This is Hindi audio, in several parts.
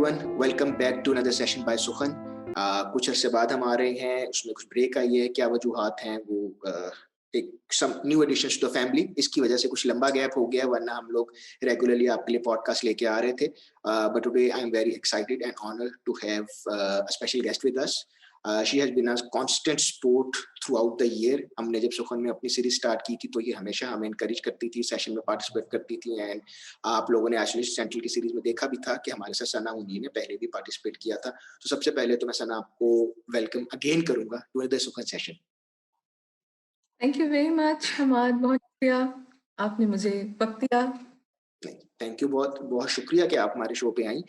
everyone, welcome back to another session by सुखन। कुछ अरसे बाद हम आ रहे हैं, उसमें कुछ ब्रेक आई है, क्या वजूहात हैं वो एक some new additions to the family, इसकी वजह से कुछ लंबा गैप हो गया, वरना हम लोग रेगुलरली आपके लिए पॉडकास्ट लेके आ रहे थे। But today I am very excited and honoured to have a special guest with us. She has been a constant support throughout the year. हमने जब सुखन में अपनी सीरीज स्टार्ट की थी तो ये हमेशा हमें इनकरेज करती थी, सेशन में पार्टिसिपेट करती थी। एंड आप लोगों ने एक्चुअली सेंट्रल की सीरीज में देखा भी था कि हमारे साथ सना मुनीर ने पहले भी पार्टिसिपेट किया था। तो सबसे पहले तो मैं सना आपको वेलकम अगेन करूंगा to the Sukhan session. Thank you very much Hammad, बहुत शुक्रिया आपने मुझे वक्त दिया। थैंक यू, बहुत बहुत शुक्रिया कि आप हमारे शो पे आई।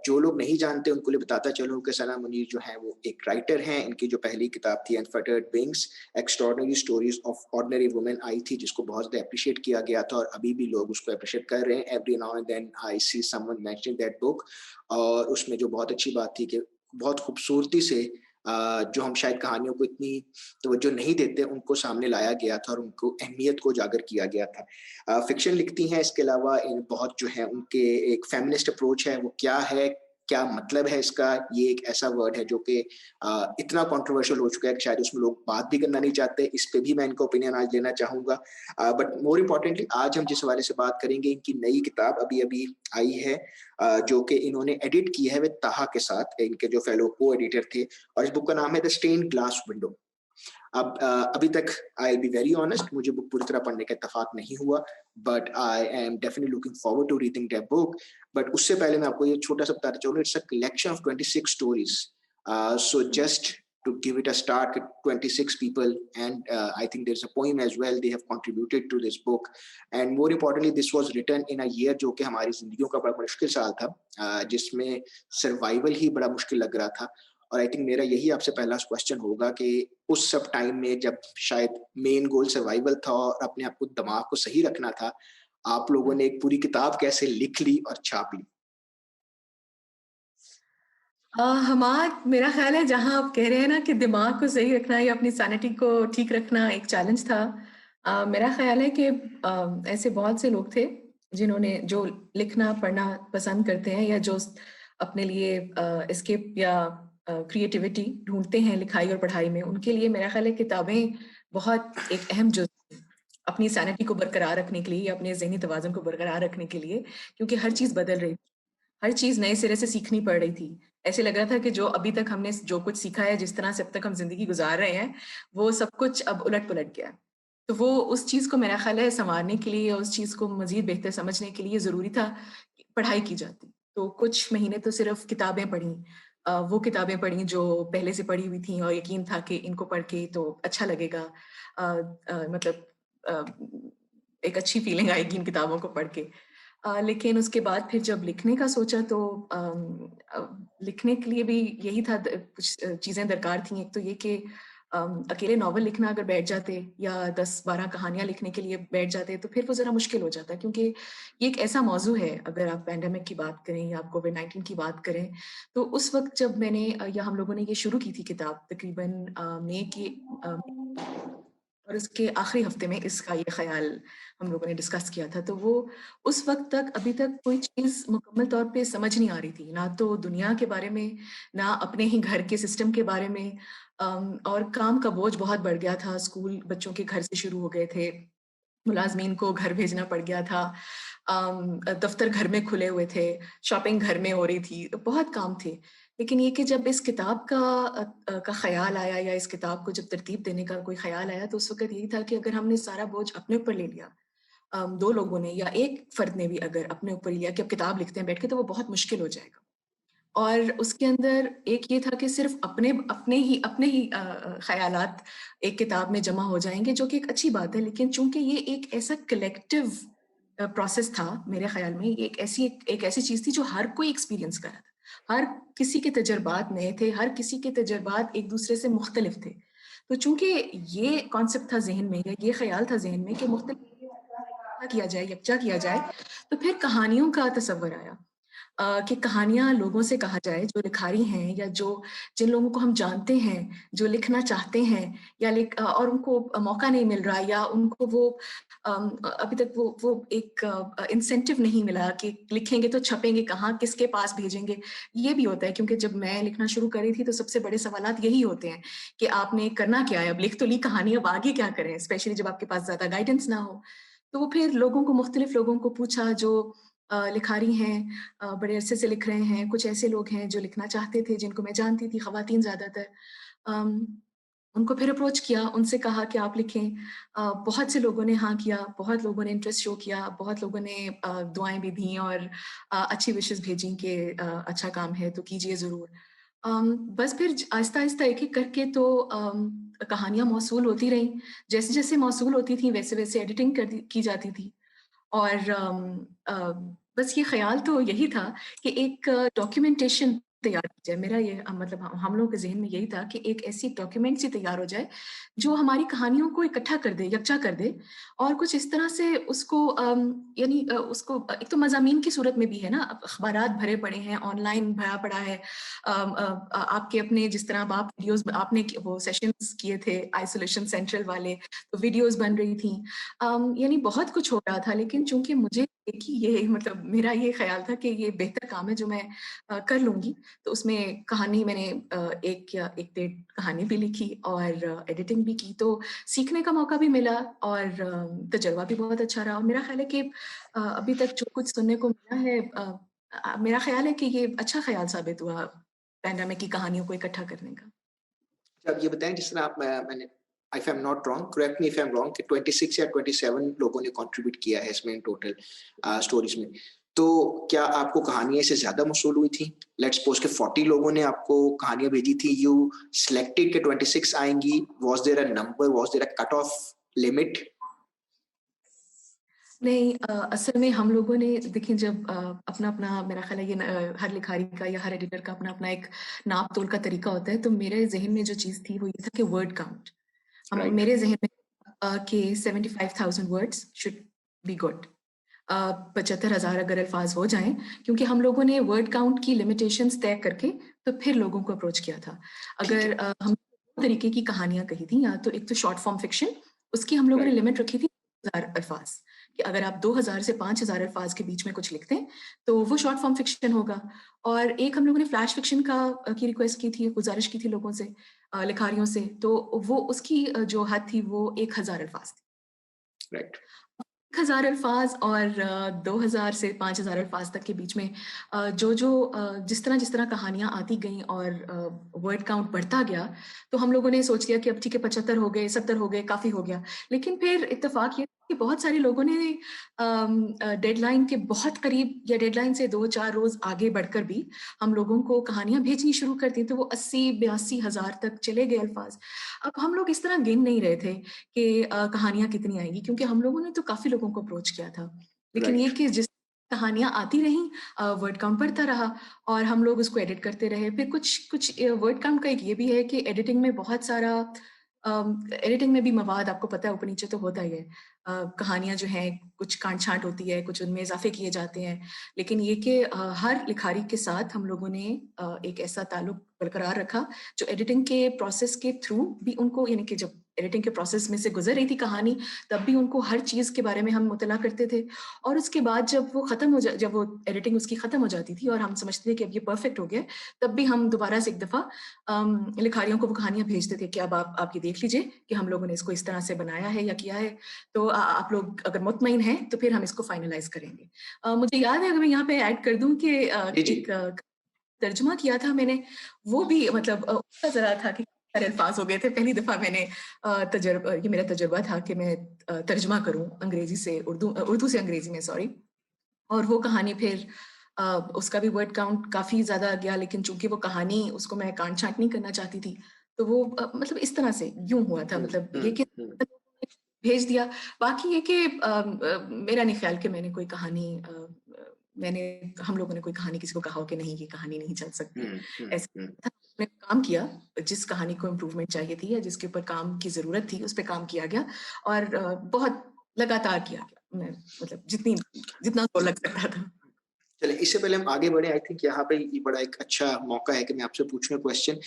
जो लोग नहीं जानते उनको लिए बताता चलूं कि सना मुनीर जो है वो एक राइटर हैं। इनकी जो पहली किताब थी unfettered wings, extraordinary stories of ordinary women, आई थी, जिसको बहुत ज़्यादा अप्रिशिएट किया गया था और अभी भी लोग उसको अप्रिशिएट कर रहे हैं। Every now and then I see someone mentioning that book. और उसमें जो बहुत अच्छी बात थी कि बहुत खूबसूरती से जो हम शायद कहानियों को इतनी तवज्जो नहीं देते उनको सामने लाया गया था और उनको अहमियत को उजागर किया गया था। फिक्शन लिखती हैं, इसके अलावा बहुत जो है उनके एक फेमिनिस्ट अप्रोच है, वो क्या है, क्या मतलब है इसका, ये एक ऐसा वर्ड है जो कि इतना कंट्रोवर्शियल हो चुका है कि शायद उसमें लोग बात भी करना नहीं चाहते। इस पे भी मैं इनका ओपिनियन आज लेना चाहूंगा। बट मोर इम्पोर्टेंटली आज हम जिस हवाले से बात करेंगे, इनकी नई किताब अभी अभी आई है, जो कि इन्होंने एडिट की है विद ताहा के साथ, इनके जो फेलो को एडिटर थे। और इस बुक का नाम है द स्टेन्ड ग्लास विंडो। अब अभी तक I will be very honest, मुझे बुक पूरी तरह पढ़ने का इत्तेफाक नहीं हुआ, but I am definitely looking forward to reading that book. But उससे पहले मैं आपको ये छोटा सा बताना चाहूंगा, it's a collection of 26 stories. So just to give it a start with 26 people, and I think there's a poem as well they have contributed to this book. And more importantly, this was written in a year जो कि हमारी जिंदगियों का बड़ा मुश्किल साल था, जिसमें सर्वाइवल ही बड़ा मुश्किल लग रहा था। और आई थिंक मेरा यही आपसे पहला क्वेश्चन होगा कि उस सब टाइम में जब शायद मेन गोल सर्वाइवल था और अपने आप को, दिमाग को सही रखना था, आप लोगों ने एक पूरी किताब कैसे लिख ली और छाप ली? हमाद, मेरा ख्याल है जहाँ आप कह रहे हैं ना कि दिमाग को सही रखना या अपनी सैनिटी को ठीक रखना एक चैलेंज था, मेरा ख्याल है कि ऐसे बहुत से लोग थे जिन्होंने जो लिखना पढ़ना पसंद करते हैं या जो अपने लिए एस्केप या क्रिएटिविटी ढूंढते हैं लिखाई और पढ़ाई में, उनके लिए मेरा ख्याल है किताबें बहुत एक अहम जुज़ है अपनी सैनिटी को बरकरार रखने के लिए या अपने ज़हनी तवाज़ुन को बरकरार रखने के लिए, क्योंकि हर चीज़ बदल रही, हर चीज़ नए सिरे से सीखनी पड़ रही थी। ऐसे लग रहा था कि जो अभी तक हमने जो कुछ सीखा है, जिस तरह से अब तक हम ज़िंदगी गुज़ार रहे हैं, वो सब कुछ अब उलट-पुलट गया है। तो वो उस चीज़ को मेरा ख़्याल है सँवारने के लिए, उस चीज़ को मज़ीद बेहतर समझने के लिए ज़रूरी था कि पढ़ाई की जाती। तो कुछ महीने तो सिर्फ़ किताबें पढ़ी, वो किताबें पढ़ी जो पहले से पढ़ी हुई थीं और यकीन था कि इनको पढ़ के तो अच्छा लगेगा। मतलब अ, एक अच्छी फ़ीलिंग आएगी इन किताबों को पढ़ के। लेकिन उसके बाद फिर जब लिखने का सोचा तो लिखने के लिए भी यही था, कुछ चीज़ें दरकार थीं। एक तो ये कि अकेले नॉवल लिखना अगर बैठ जाते या 10-12 कहानियाँ लिखने के लिए बैठ जाते तो फिर वो ज़रा मुश्किल हो जाता, क्योंकि ये एक ऐसा मौज़ू है, अगर आप पैंडेमिक की बात करें या आप कोविड-19 की बात करें, तो उस वक़्त जब मैंने या हम लोगों ने ये शुरू की थी किताब तकरीबन मई की अ और उसके आखिरी हफ्ते में इसका ये ख़्याल हम लोगों ने डिस्कस किया था, तो वो उस वक़्त तक अभी तक कोई चीज़ मुकम्मल तौर पे समझ नहीं आ रही थी, ना तो दुनिया के बारे में, ना अपने ही घर के सिस्टम के बारे में। और काम का बोझ बहुत बढ़ गया था, स्कूल बच्चों के घर से शुरू हो गए थे, मुलाज़मीन को घर भेजना पड़ गया था, दफ़्तर घर में खुले हुए थे, शॉपिंग घर में हो रही थी, तो बहुत काम थे। लेकिन ये कि जब इस किताब का ख़्याल आया या इस किताब को जब तरतीब देने का कोई ख़्याल आया, तो उस वक़्त यही था कि अगर हमने सारा बोझ अपने ऊपर ले लिया, 2 लोगों ने या एक फ़र्द ने भी अगर अपने ऊपर लिया कि अब किताब लिखते हैं बैठ के, तो वो बहुत मुश्किल हो जाएगा। और उसके अंदर एक ये था कि सिर्फ़ अपने ही ख़यालात एक किताब में जमा हो जाएँगे, जो कि एक अच्छी बात है, लेकिन चूँकि ये एक ऐसा कलेक्टिव प्रोसेस था मेरे ख़्याल में, ये एक ऐसी चीज़ थी जो हर कोई एक्सपीरियंस कर रहा था। हर किसी के तजुर्बात नए थे, हर किसी के तजुर्बात एक-दूसरे से मुख्तलिफ थे। तो चूँकि ये कॉन्सेप्ट था ज़हन में या ये ख़्याल था ज़हन में कि मुख्तलिफ किया जाए, यकजा किया जाए, तो फिर कहानियों का तसव्वुर आया। कि कहानियाँ लोगों से कहा जाए जो लिखारी हैं या जो जिन लोगों को हम जानते हैं, जो लिखना चाहते हैं या और उनको मौका नहीं मिल रहा या उनको वो अभी तक वो एक इंसेंटिव नहीं मिला कि लिखेंगे तो छपेंगे कहाँ, किसके पास भेजेंगे? ये भी होता है क्योंकि जब मैं लिखना शुरू करी थी तो सबसे बड़े सवालात यही होते हैं कि आपने करना क्या है? अब लिख तो ली कहानी, अब आगे क्या करें? स्पेशली जब आपके पास ज़्यादा गाइडेंस ना हो। तो फिर मुख्तलिफ लोगों को पूछा जो लिखारी हैं, बड़े अरसे से लिख रहे हैं, कुछ ऐसे लोग हैं जो लिखना चाहते थे, जिनको मैं जानती थी, ख़वातीन ज़्यादातर। अम, उनको फिर अप्रोच किया, उनसे कहा कि आप लिखें। बहुत से लोगों ने हाँ किया, बहुत लोगों ने इंटरेस्ट शो किया, बहुत लोगों ने दुआएँ भी दीं और अच्छी विशेज़ भेजीं कि अच्छा काम है तो कीजिए ज़रूर। बस फिर आहिस्ता-आहिस्ता एक-एक करके तो कहानियाँ मौसूल होती रहीं। जैसे-जैसे मौसूल होती थी, वैसे-वैसे एडिटिंग की जाती थी। और बस ये ख़्याल तो यही था कि एक डॉक्यूमेंटेशन तैयार की जाए। मेरा ये मतलब हम लोगों के ज़हन में यही था कि एक ऐसी डॉक्यूमेंट सी तैयार हो जाए, जो हमारी कहानियों को इकट्ठा कर दे, यकजा कर दे और कुछ इस तरह से उसको यानी उसको एक तो मज़ामीन की सूरत में भी है ना, अब अख़बारात भरे पड़े हैं, ऑनलाइन भरा पड़ा है। आपके अपने जिस तरह अब आप वीडियोज़ आपने वो सेशंस किए थे आइसोलेशन सेंट्रल वाले, तो वीडियोज़ बन रही थी। यानी बहुत कुछ हो रहा था लेकिन चूँकि मुझे एक ही ये मतलब मेरा ये ख़्याल था कि ये बेहतर काम है जो मैं कर लूँगी। तो उसमें कहानी मैंने 1 या 1 डेढ़ कहानी भी लिखी और एडिटिंग भी की, तो सीखने का मौका भी मिला और तजुर्बा भी बहुत अच्छा रहा और मेरा ख़्याल है कि अभी तक जो कुछ सुनने को मिला है मेरा ख़्याल है कि ये अच्छा ख़्याल साबित हुआ पैंडेमिक की कहानियों को इकट्ठा करने का। अच्छा, आप ये बताएँ जिस तरह आप मैंने if I am not wrong, correct me if I am wrong कि 26 या 27 लोगों ने कंट्रीब्यूट किया है इसमें इन टोटल स्टोरीज़ में। तो क्या आपको कहानियाँ इससे ज़्यादा मौसूल हुई थी? लेट्स सपोज़ कि 40 लोगों ने आपको कहानियाँ भेजी थी, यू सिलेक्टेड कि 26 आएँगी, was there a number, was there a cut off limit? नहीं असल में हम लोगों ने देखिए जब अपना-अपना मेरा ख़्याल है ये हर लिखारी का या हर एडिटर का अपना-अपना एक नाप-तोल का तरीका होता है, तो मेरे ज़हन में जो चीज़ थी वो ये था कि वर्ड काउंट। राइट, मेरे ज़हन में कि 75,000 वर्ड्स शुड बी गुड। 75,000 अगर अल्फ़ाज़ हो जाएँ, क्योंकि हम लोगों ने वर्ड काउंट की लिमिटेशंस तय करके तो फिर लोगों को अप्रोच किया था। ठीक अगर है, हम 2 तरीके की कहानियाँ कही थी या तो एक तो शॉर्ट फॉर्म फ़िक्शन, उसकी हम लोगों ने राइट, लिमिट रखी थी 1000 अल्फ़ाज़, कि अगर आप 2000 से 5000 अल्फ़ाज़ के बीच में कुछ लिखते हैं, तो वो शॉर्ट फॉर्म फ़िक्शन होगा। और एक हम लोगों ने फ्लैश फ़िक्शन की रिक्वेस्ट की थी, गुज़ारिश की थी लोगों से लिखारियों से, तो वो उसकी जो हद थी वो 1000 अल्फ़ाज़ थी। राइट, 1000 अल्फ़ाज़ और 2000 से 5000 अल्फ़ाज़ तक के बीच में जिस तरह कहानियाँ आती गईं और वर्ड काउंट बढ़ता गया, तो हम लोगों ने सोच लिया कि अब ठीक है 75 हो गए, 70 हो गए, काफ़ी हो गया। लेकिन फिर इत्तेफ़ाक ये कि बहुत सारे लोगों ने डेडलाइन के बहुत करीब या डेडलाइन से 2-4 रोज़ आगे बढ़कर भी हम लोगों को कहानियाँ भेजनी शुरू कर दी, तो वो 80-82 हज़ार तक चले गए अल्फ़ाज़। अब हम लोग इस तरह गिन नहीं रहे थे कि कहानियाँ कितनी आएँगी क्योंकि हम लोगों ने तो काफ़ी लोगों को अप्रोच किया था। लेकिन ये राइट, कि जिस कहानियाँ आती रहीं वर्ड काउंट बढ़ता रहा और हम लोग उसको एडिट करते रहे। फिर कुछ कुछ वर्ड काउंट का एक ये भी है कि एडिटिंग में बहुत सारा एडिटिंग में भी मवाद आपको पता है ऊपर-नीचे तो होता ही है। कहानियाँ जो हैं कुछ काट-छाँट होती है, कुछ उनमें इज़ाफ़े किए जाते हैं। लेकिन ये कि हर लिखारी के साथ हम लोगों ने एक ऐसा ताल्लुक बरकरार रखा जो एडिटिंग के प्रोसेस के थ्रू भी उनको यानी कि जब एडिटिंग के प्रोसेस में से गुज़र रही थी कहानी, तब भी उनको हर चीज़ के बारे में हम मुतला करते थे और उसके बाद जब वो एडिटिंग उसकी ख़त्म हो जाती थी और हम समझते थे कि अब ये परफ़ेक्ट हो गया है, तब भी हम दोबारा से एक दफ़ा लिखारियों को वो कहानियाँ भेजते थे कि अब आप ये देख लीजिए कि हम लोगों ने इसको इस तरह से बनाया है या किया है, तो आप लोग अगर मुतमईन हैं, तो फिर हम इसको फ़ाइनलाइज़ करेंगे। मुझे याद है अगर मैं यहाँ पे ऐड कर दूँ कि जी, जी। एक तर्जुमा किया था मैंने, वो भी मतलब उसका ज़रा था कि सारे अल्फ़ाज़ हो गए थे। पहली दफ़ा मैंने ये मेरा तजुर्बा था कि मैं तर्जुमा करूँ अंग्रेज़ी से उर्दू से अंग्रेज़ी में सॉरी और वो कहानी फिर उसका भी वर्ड काउंट काफ़ी ज़्यादा गया लेकिन चूँकि वो कहानी उसको मैं काट-छाँट नहीं करना चाहती थी, तो वो मतलब इस तरह से यूँ हुआ था हुँ, मतलब हुँ, ये कि हुँ। भेज दिया। बाकी ये कि मेरा नहीं ख़्याल कि मैंने कोई कहानी मैंने हम लोगों ने कोई कहानी किसी को कहा हो कि नहीं ये कहानी नहीं चल हुँ, सकती। हुँ, ऐसा हुँ। था हमने काम किया, जिस कहानी को इम्प्रूवमेंट चाहिए थी या जिसके ऊपर काम की ज़रूरत थी, उस पे काम किया गया और बहुत लगातार किया गया। मैं मतलब जितना ज़ोर लग सकता था। चलिए, इससे पहले हम आगे बढ़े, आई थिंक यहाँ पे ये बड़ा एक अच्छा मौका है कि मैं आपसे पूछूँ क्वेश्चन।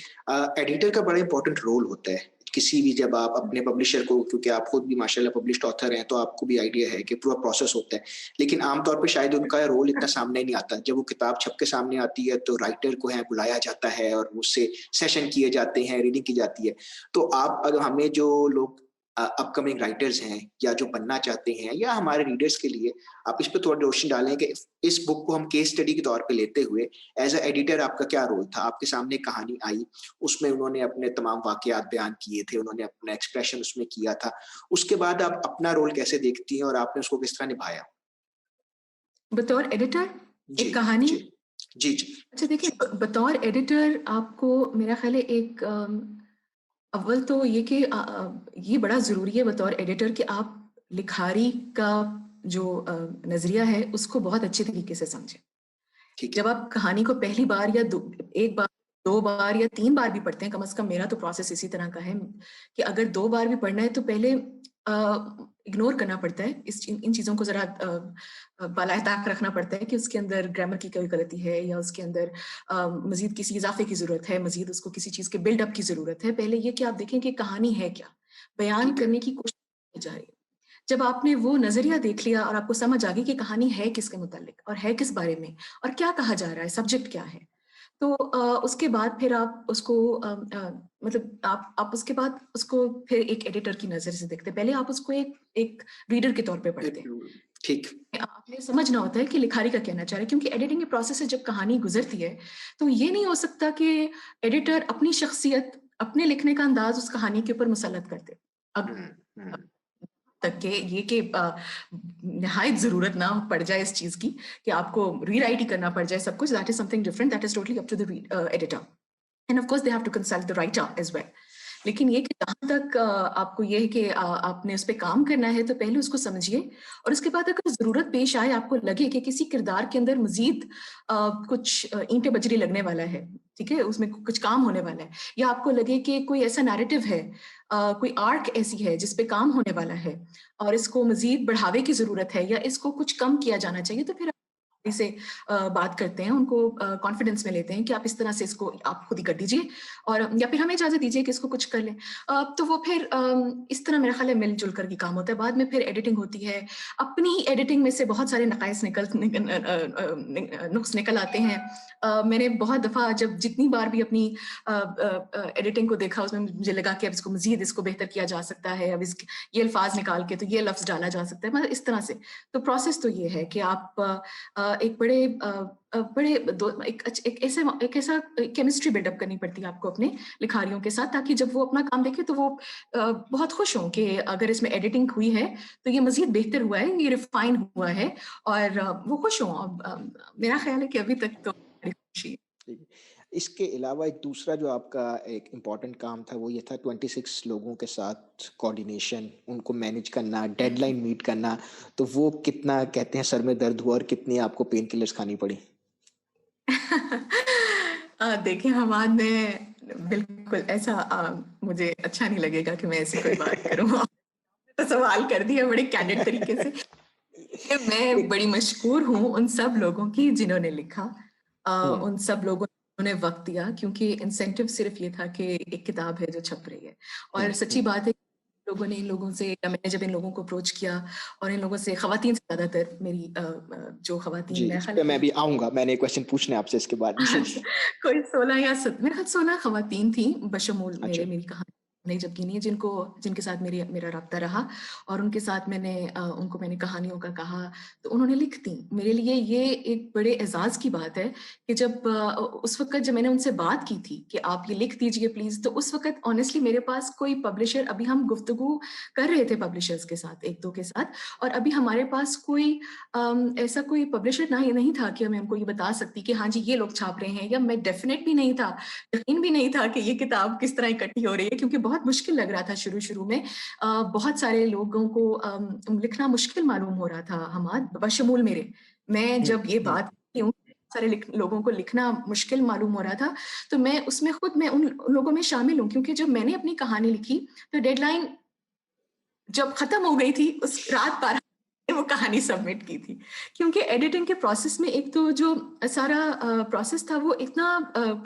एडिटर का बड़ा इंपॉर्टेंट रोल होता है किसी भी, जब आप अपने पब्लिशर को, क्योंकि आप खुद भी माशाल्लाह पब्लिश्ड ऑथर हैं, तो आपको भी आइडिया है कि पूरा प्रोसेस होता है। लेकिन आमतौर पे शायद उनका रोल इतना सामने नहीं आता। जब वो किताब छप के सामने आती है तो राइटर को है बुलाया जाता है और उससे सेशन किए जाते हैं, रीडिंग की जाती है। तो आप अगर हमें जो लोग अपकमिंग राइटर्स हैं या जो बनना चाहते हैं या हमारे रीडर्स के लिए आप इस पे थोड़ा रोशनी डालें कि इस बुक को हम केस स्टडी के तौर पे लेते हुए एज़ अ एडिटर आपका क्या रोल था? आपके सामने कहानी आई, उसमें उन्होंने अपने तमाम वाक़यात बयान किए थे, उन्होंने अपना एक्सप्रेशन उसमें किया था। उसके बाद आप अपना रोल कैसे देखती हैं और आपने उसको किस तरह निभाया? बतौर एडिटर जी, एक कहानी। जी। जी, जी। अच्छा देखिए, बतौर एडिटर आपको मेरा ख़्याल है अव्वल तो ये कि ये बड़ा ज़रूरी है बतौर एडिटर कि आप लिखारी का जो नज़रिया है उसको बहुत अच्छे तरीके से समझें। ठीक है। जब आप कहानी को पहली बार या 1 बार, 2 बार या 3 बार भी पढ़ते हैं, कम से कम मेरा तो प्रोसेस इसी तरह का है कि अगर 2 बार भी पढ़ना है तो पहले इग्नोर करना पड़ता है। इन चीज़ों को ज़रा बाला-ए-ताक रखना पड़ता है कि उसके अंदर ग्रामर की कोई गलती है या उसके अंदर मज़ीद किसी इज़ाफ़े की ज़रूरत है, मज़ीद उसको किसी चीज़ के बिल्ड-अप की ज़रूरत है। पहले ये कि आप देखें कि कहानी है क्या? बयान ठीक है। करने की कोशिश की जा रही है। जब आपने वो नज़रिया देख लिया और आपको समझ आ गई कि कहानी है किसके मुतालिक और है किस बारे में और क्या कहा जा रहा है, सब्जेक्ट क्या है, तो उसके बाद फिर आप उसको मतलब आप उसके बाद उसको फिर एक एडिटर की नज़र से देखते हैं। पहले आप उसको एक एक रीडर के तौर पे पढ़ते हैं। ठीक। आपने समझना होता है कि लिखारी का कहना चाह रहा है, क्योंकि एडिटिंग के प्रोसेस से जब कहानी गुज़रती है, तो ये नहीं हो सकता कि एडिटर अपनी शख्सियत, अपने लिखने का अंदाज़ उस कहानी के ऊपर मुसल्लत कर दे। अब हुँ, हुँ। तक के ये कि निहायत ज़रूरत ना पड़ जाए इस चीज़ की कि आपको रीराइट ही करना पड़ जाए सब कुछ, that is something different, that is totally up to the editor. And of course they have to consult the writer as well. लेकिन ये कि जहाँ तक आपको ये है कि आपने उस पे काम करना है, तो पहले उसको समझिए और उसके बाद अगर ज़रूरत पेश आए, आपको लगे कि किसी किरदार के अंदर मज़ीद कुछ ईंटें बजरी लगने वाला है, ठीक है? उसमें कुछ काम होने वाला है या आपको लगे कि कोई ऐसा नैरेटिव है, कोई आर्क ऐसी है जिस पे काम होने वाला है और इसको मज़ीद बढ़ावे की ज़रूरत है या इसको कुछ कम किया जाना चाहिए, तो फिर से बात करते हैं, उनको कॉन्फिडेंस में लेते हैं कि आप इस तरह से इसको आप खुद ही कर दीजिए और या फिर हमें इजाज़त दीजिए कि इसको कुछ कर लें। तो वो फिर इस तरह मेरा ख़्याल है मिल-जुल कर के काम होता है। बाद में फिर एडिटिंग होती है। अपनी ही एडिटिंग में से बहुत सारे नक़ाइस नुक्स निकल आते हैं। मैंने बहुत दफ़ा जब जितनी बार भी अपनी एडिटिंग को देखा, उसमें मुझे लगा कि अब इसको मज़ीद इसको बेहतर किया जा सकता है, अब इस ये अल्फ़ाज़ निकाल के तो ये लफ़्ज़ डाला जा सकता है, मतलब इस तरह से। तो प्रोसेस तो ये है कि आप एक बड़े दो एक ऐसा केमिस्ट्री बिल्डअप करनी पड़ती है आपको अपने लिखारियों के साथ, ताकि जब वो अपना काम देखें तो वो बहुत खुश हों कि अगर इसमें एडिटिंग हुई है तो ये मज़ीद बेहतर हुआ है, ये रिफाइन हुआ है और वो खुश हों। अब मेरा ख़्याल है कि अभी तक तो बड़ी खुशी है। ठीक है। इसके अलावा एक दूसरा जो आपका एक इम्पोर्टेंट काम था वो ये था 26 लोगों के साथ कोऑर्डिनेशन, उनको मैनेज करना, डेडलाइन मीट करना, तो वो कितना कहते हैं सर में दर्द हुआ और कितनी आपको पेन किलर्स खानी पड़ी? देखिए हमाद में बिल्कुल ऐसा मुझे अच्छा नहीं लगेगा कि मैं ऐसी कोई बात करूँ। आपने तो सवाल कर दिया बड़े कैंडिड तरीके से। कि मैं बड़ी मशहूर हूँ उन सब लोगों की जिन्होंने लिखा। हुँ, उन सब लोगों ने वक़्त दिया, क्योंकि इंसेंटिव सिर्फ़ ये था कि एक किताब है जो छप रही है। हुँ, और सच्ची हुँ। बात है, लोगों ने इन लोगों से या मैंने जब इन लोगों को अप्रोच किया और इन लोगों से ख़वातीन से ज़्यादातर मेरी जो ख़वातीन जी, मेरा इस ख़्याल पे है मैं कि भी आऊँगा, मैंने एक क्वेश्चन पूछना है आपसे इसके बाद। जी। अच्छा, कोई 16 या सत मेरे ख़्याल 16 ख़वातीन थीं बशमूल अच्छा। मेरी कहानी नहीं जब गिनी है, जिनके साथ मेरा राब्ता रहा और उनके साथ उनको मैंने कहानियों का कहा, तो उन्होंने लिख दी। मेरे लिए ये एक बड़े एज़ाज़ की बात है कि जब उस वक़्त जब मैंने उनसे बात की थी कि आप ये लिख दीजिए प्लीज़, तो उस वक़्त ऑनेस्टली मेरे पास कोई पब्लिशर, अभी हम गुफ्तगू कर रहे थे पब्लिशर्स के साथ, 1-2 के साथ, और अभी हमारे पास कोई ऐसा कोई पब्लिशर नहीं था कि मैं उनको ये बता सकती कि हाँ जी, ये लोग छाप रहे हैं, या मैं डेफ़िनेट भी नहीं था, यकीन भी नहीं था कि ये किताब किस तरह इकट्ठी हो रही है, क्योंकि बहुत मुश्किल लग रहा था शुरू-शुरू में। बहुत सारे लोगों को लिखना मुश्किल मालूम हो रहा था हमाद, बशमूल मेरे। मैं हुँ, जब ये हुँ। बात करती हूँ, सारे लोगों को लिखना मुश्किल मालूम हो रहा था, तो मैं उन लोगों में शामिल हूँ, क्योंकि जब मैंने अपनी कहानी लिखी, तो डेडलाइन जब खत्म हो गई थी, उस रात 12 वो कहानी सबमिट की थी। क्योंकि एडिटिंग के प्रोसेस में एक तो जो सारा प्रोसेस था वो इतना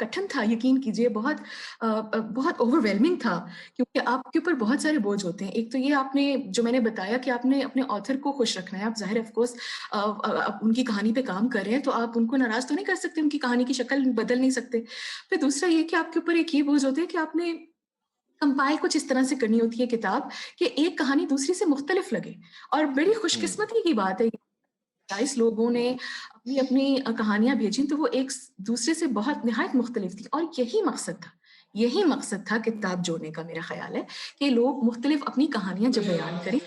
कठिन था, यकीन कीजिए, बहुत ओवरवेलमिंग था, क्योंकि आपके ऊपर बहुत सारे बोझ होते हैं। एक तो ये आपने जो मैंने बताया कि आपने अपने ऑथर को खुश रखना है, आप ज़ाहिर है ऑफ कोर्स आप उनकी कहानी पे काम कर रहे हैं, तो आप उनको नाराज़ तो नहीं कर सकते, उनकी कहानी की शक्ल बदल नहीं सकते। फिर दूसरा ये कि आपके ऊपर एक ये बोझ होता है कि आपने कंपाइल कुछ इस तरह से करनी होती है किताब कि एक कहानी दूसरी से मुख्तलिफ लगे। और बड़ी खुशकिस्मती की बात है, 22 लोगों ने अपनी-अपनी कहानियाँ भेजी, तो वो एक दूसरे से बहुत निहायत मुख्तलिफ थी, और यही मकसद था किताब जोड़ने का, मेरा ख्याल है कि लोग मुख्तलिफ अपनी कहानियाँ जब बयान करें,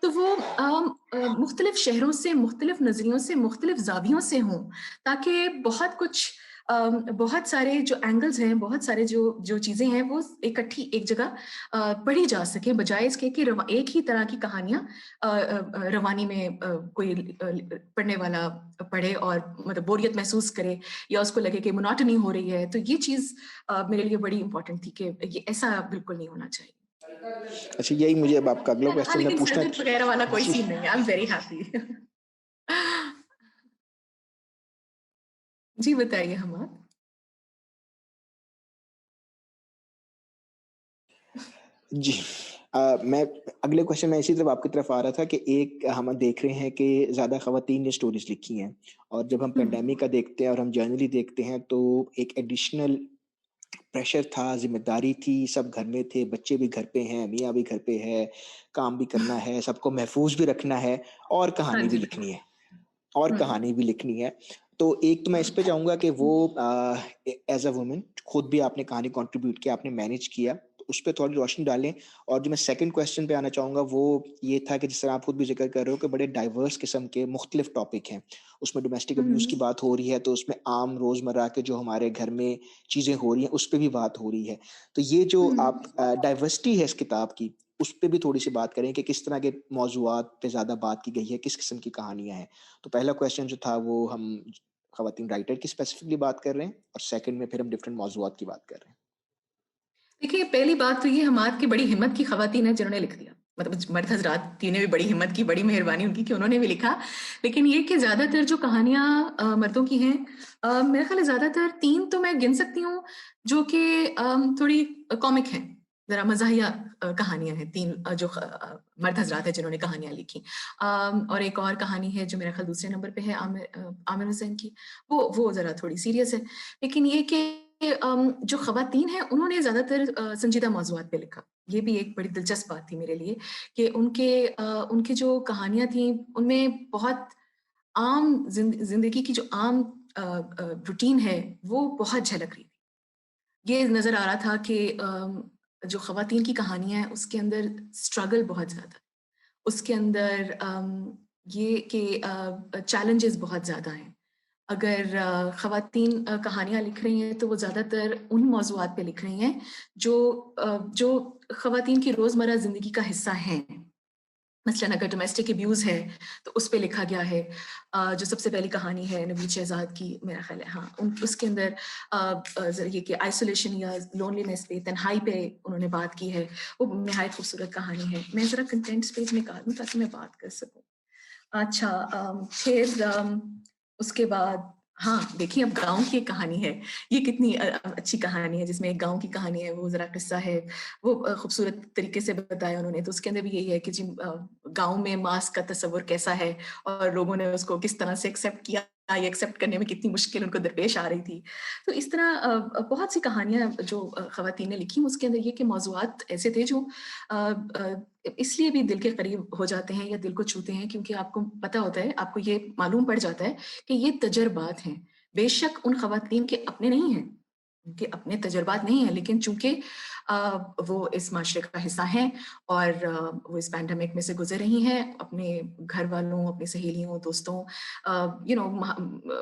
तो वो मुख्तलिफ शहरों से, मुख्तलिफ नज़रियों से, मुख्तलिफ ज़ावियों से हों, ताकि बहुत सारे जो एंगल्स हैं, बहुत सारे जो चीज़ें हैं, वो इकट्ठी एक जगह पढ़ी जा सकें, बजाए इसके कि एक ही तरह की कहानियाँ रवानी में कोई पढ़ने वाला पढ़े और मतलब बोरियत महसूस करे, या उसको लगे कि मोनोटनी हो रही है। तो ये चीज़ मेरे लिए बड़ी इम्पोर्टेंट थी कि ये ऐसा बिल्कुल नहीं होना चाहिए। अच्छा, यही मुझे अब आपका अगला हाँ, क्वेश्चन मैं लेकिन पूछना सर-दर्द वगैरह वाला कोई जी। सीन नहीं है। I am very happy. जी, बताइए हमाद? जी। मैं अगले क्वेश्चन में इसी तरफ आपकी तरफ आ रहा था कि एक हम देख रहे हैं कि ज़्यादा ख़वातीन ने स्टोरीज़ लिखी हैं, और जब हम हुँ, पैंडेमिक का देखते हैं और हम जनरली देखते हैं, तो एक एडिशनल प्रेशर था, ज़िम्मेदारी थी, सब घर में थे, बच्चे भी घर पे हैं, मियाँ भी घर पे है, काम भी करना है, सबको महफ़ूज़ भी रखना है, और हाँ कहानी भी जी, लिखनी है। और हुँ, कहानी भी लिखनी है। तो एक तो मैं इस पे चाहूँगा कि वो एज़ अ वुमन खुद भी आपने कहानी कंट्रीब्यूट किया, आपने मैनेज किया, तो उस पे थोड़ी रोशनी डालें। और जो मैं सेकंड क्वेश्चन पे आना चाहूँगा वो ये था कि जिस तरह आप खुद भी ज़िक्र कर रहे हो कि बड़े डाइवर्स किस्म के मुख्तलिफ टॉपिक हैं। उसमें डोमेस्टिक अब्यूज़ की हुँ, बात हो रही है, तो उसमें आम रोज़मर्रा के जो हमारे घर में चीज़ें हो रही हैं, उस पे भी बात हो रही है। तो ये जो हुँ। आप डाइवर्सिटी है इस किताब की, उस पे भी थोड़ी-सी बात करें कि किस तरह के मौज़ूआत पे ज़्यादा बात की गई है, किस किस्म की कहानियाँ हैं। तो पहला क्वेश्चन जो था वो हम ख़वातीन राइटर की स्पेसिफिकली बात कर रहे हैं, और सेकंड में फिर हम डिफरेंट मौज़ूआत की बात कर रहे हैं। देखिए, पहली बात तो ये हमाद की बड़ी हिम्मत की ख़वातीन हैं जिन्होंने लिख दिया। मतलब मर्द हज़रात की ने भी बड़ी हिम्मत की, बड़ी मेहरबानी उनकी कि उन्होंने भी लिखा। लेकिन ये कि ज़्यादातर जो कहानियाँ मर्दों की हैं, मेरा ख़्याल है ज़्यादातर 3 तो मैं गिन सकती हूँ जो कि थोड़ी कॉमिक हैं, ज़रा मज़ाहिया कहानियाँ हैं। 3 जो मर्द हज़रात हैं जिन्होंने कहानियाँ लिखी। और एक और कहानी है जो मेरा ख़्याल दूसरे नंबर पे है, आमिर हुसैन की, वो ज़रा थोड़ी सीरियस है। लेकिन ये कि जो ख़वातीन हैं उन्होंने ज़्यादातर संजीदा मौज़ूआत पे लिखा। ये भी एक बड़ी दिलचस्प बात थी मेरे लिए कि उनकी जो कहानियाँ थीं उनमें बहुत आम ज़िंदगी की जो आम रूटीन है वो बहुत झलक रही थी। ये नज़र आ रहा था कि जो ख़वातीन की कहानियाँ हैं उसके अंदर स्ट्रगल बहुत ज़्यादा है। उसके अंदर ये कि चैलेंजेस बहुत ज़्यादा हैं। अगर ख़वातीन कहानियाँ लिख रही हैं, तो वो ज़्यादातर उन मौज़ूआत पे लिख रही हैं, जो ख़वातीन की रोज़मर्रा ज़िंदगी का हिस्सा हैं। मसलन अगर डोमेस्टिक अब्यूज़ है, तो उस पे लिखा गया है। जो सबसे पहली कहानी है नवीद शहज़ाद की, मेरा ख़्याल है हाँ, उसके अंदर ये कि आइसोलेशन या लोनलीनेस पे, तन्हाई पे उन्होंने बात की है। वो निहायत खूबसूरत कहानी है। मैं ज़रा कंटेंट्स पेज निकालूँ ताकि मैं बात कर सकूँ। अच्छा फिर उसके बाद हाँ, देखिए अब गाँव की एक कहानी है। ये कितनी अच्छी कहानी है जिसमें एक गाँव की कहानी है, वो ज़रा किस्सा है। वो खूबसूरत तरीके से बताया उन्होंने। तो उसके अंदर भी यही है कि जी गाँव में माँस का तस्वुर कैसा है और लोगों ने उसको किस तरह से एक्सेप्ट किया, ये एक्सेप्ट करने में कितनी मुश्किल उनको दरपेश आ रही थी। तो इस तरह बहुत सी कहानियाँ जो ख़वातीन ने लिखी, उसके अंदर ये कि मौज़ूआत ऐसे थे जो इसलिए भी दिल के करीब हो जाते हैं या दिल को छूते हैं क्योंकि आपको पता होता है, आपको ये मालूम पड़ जाता है कि ये तजुर्बात हैं। बेशक उन ख़वातीन के अपने नहीं हैं, उनके अपने तजुर्बात नहीं हैं, लेकिन चूँकि वो इस माशरे का हिस्सा हैं और वो इस पैंडेमिक में से गुज़र रही हैं, अपने घर वालों, अपनी सहेलियों, दोस्तों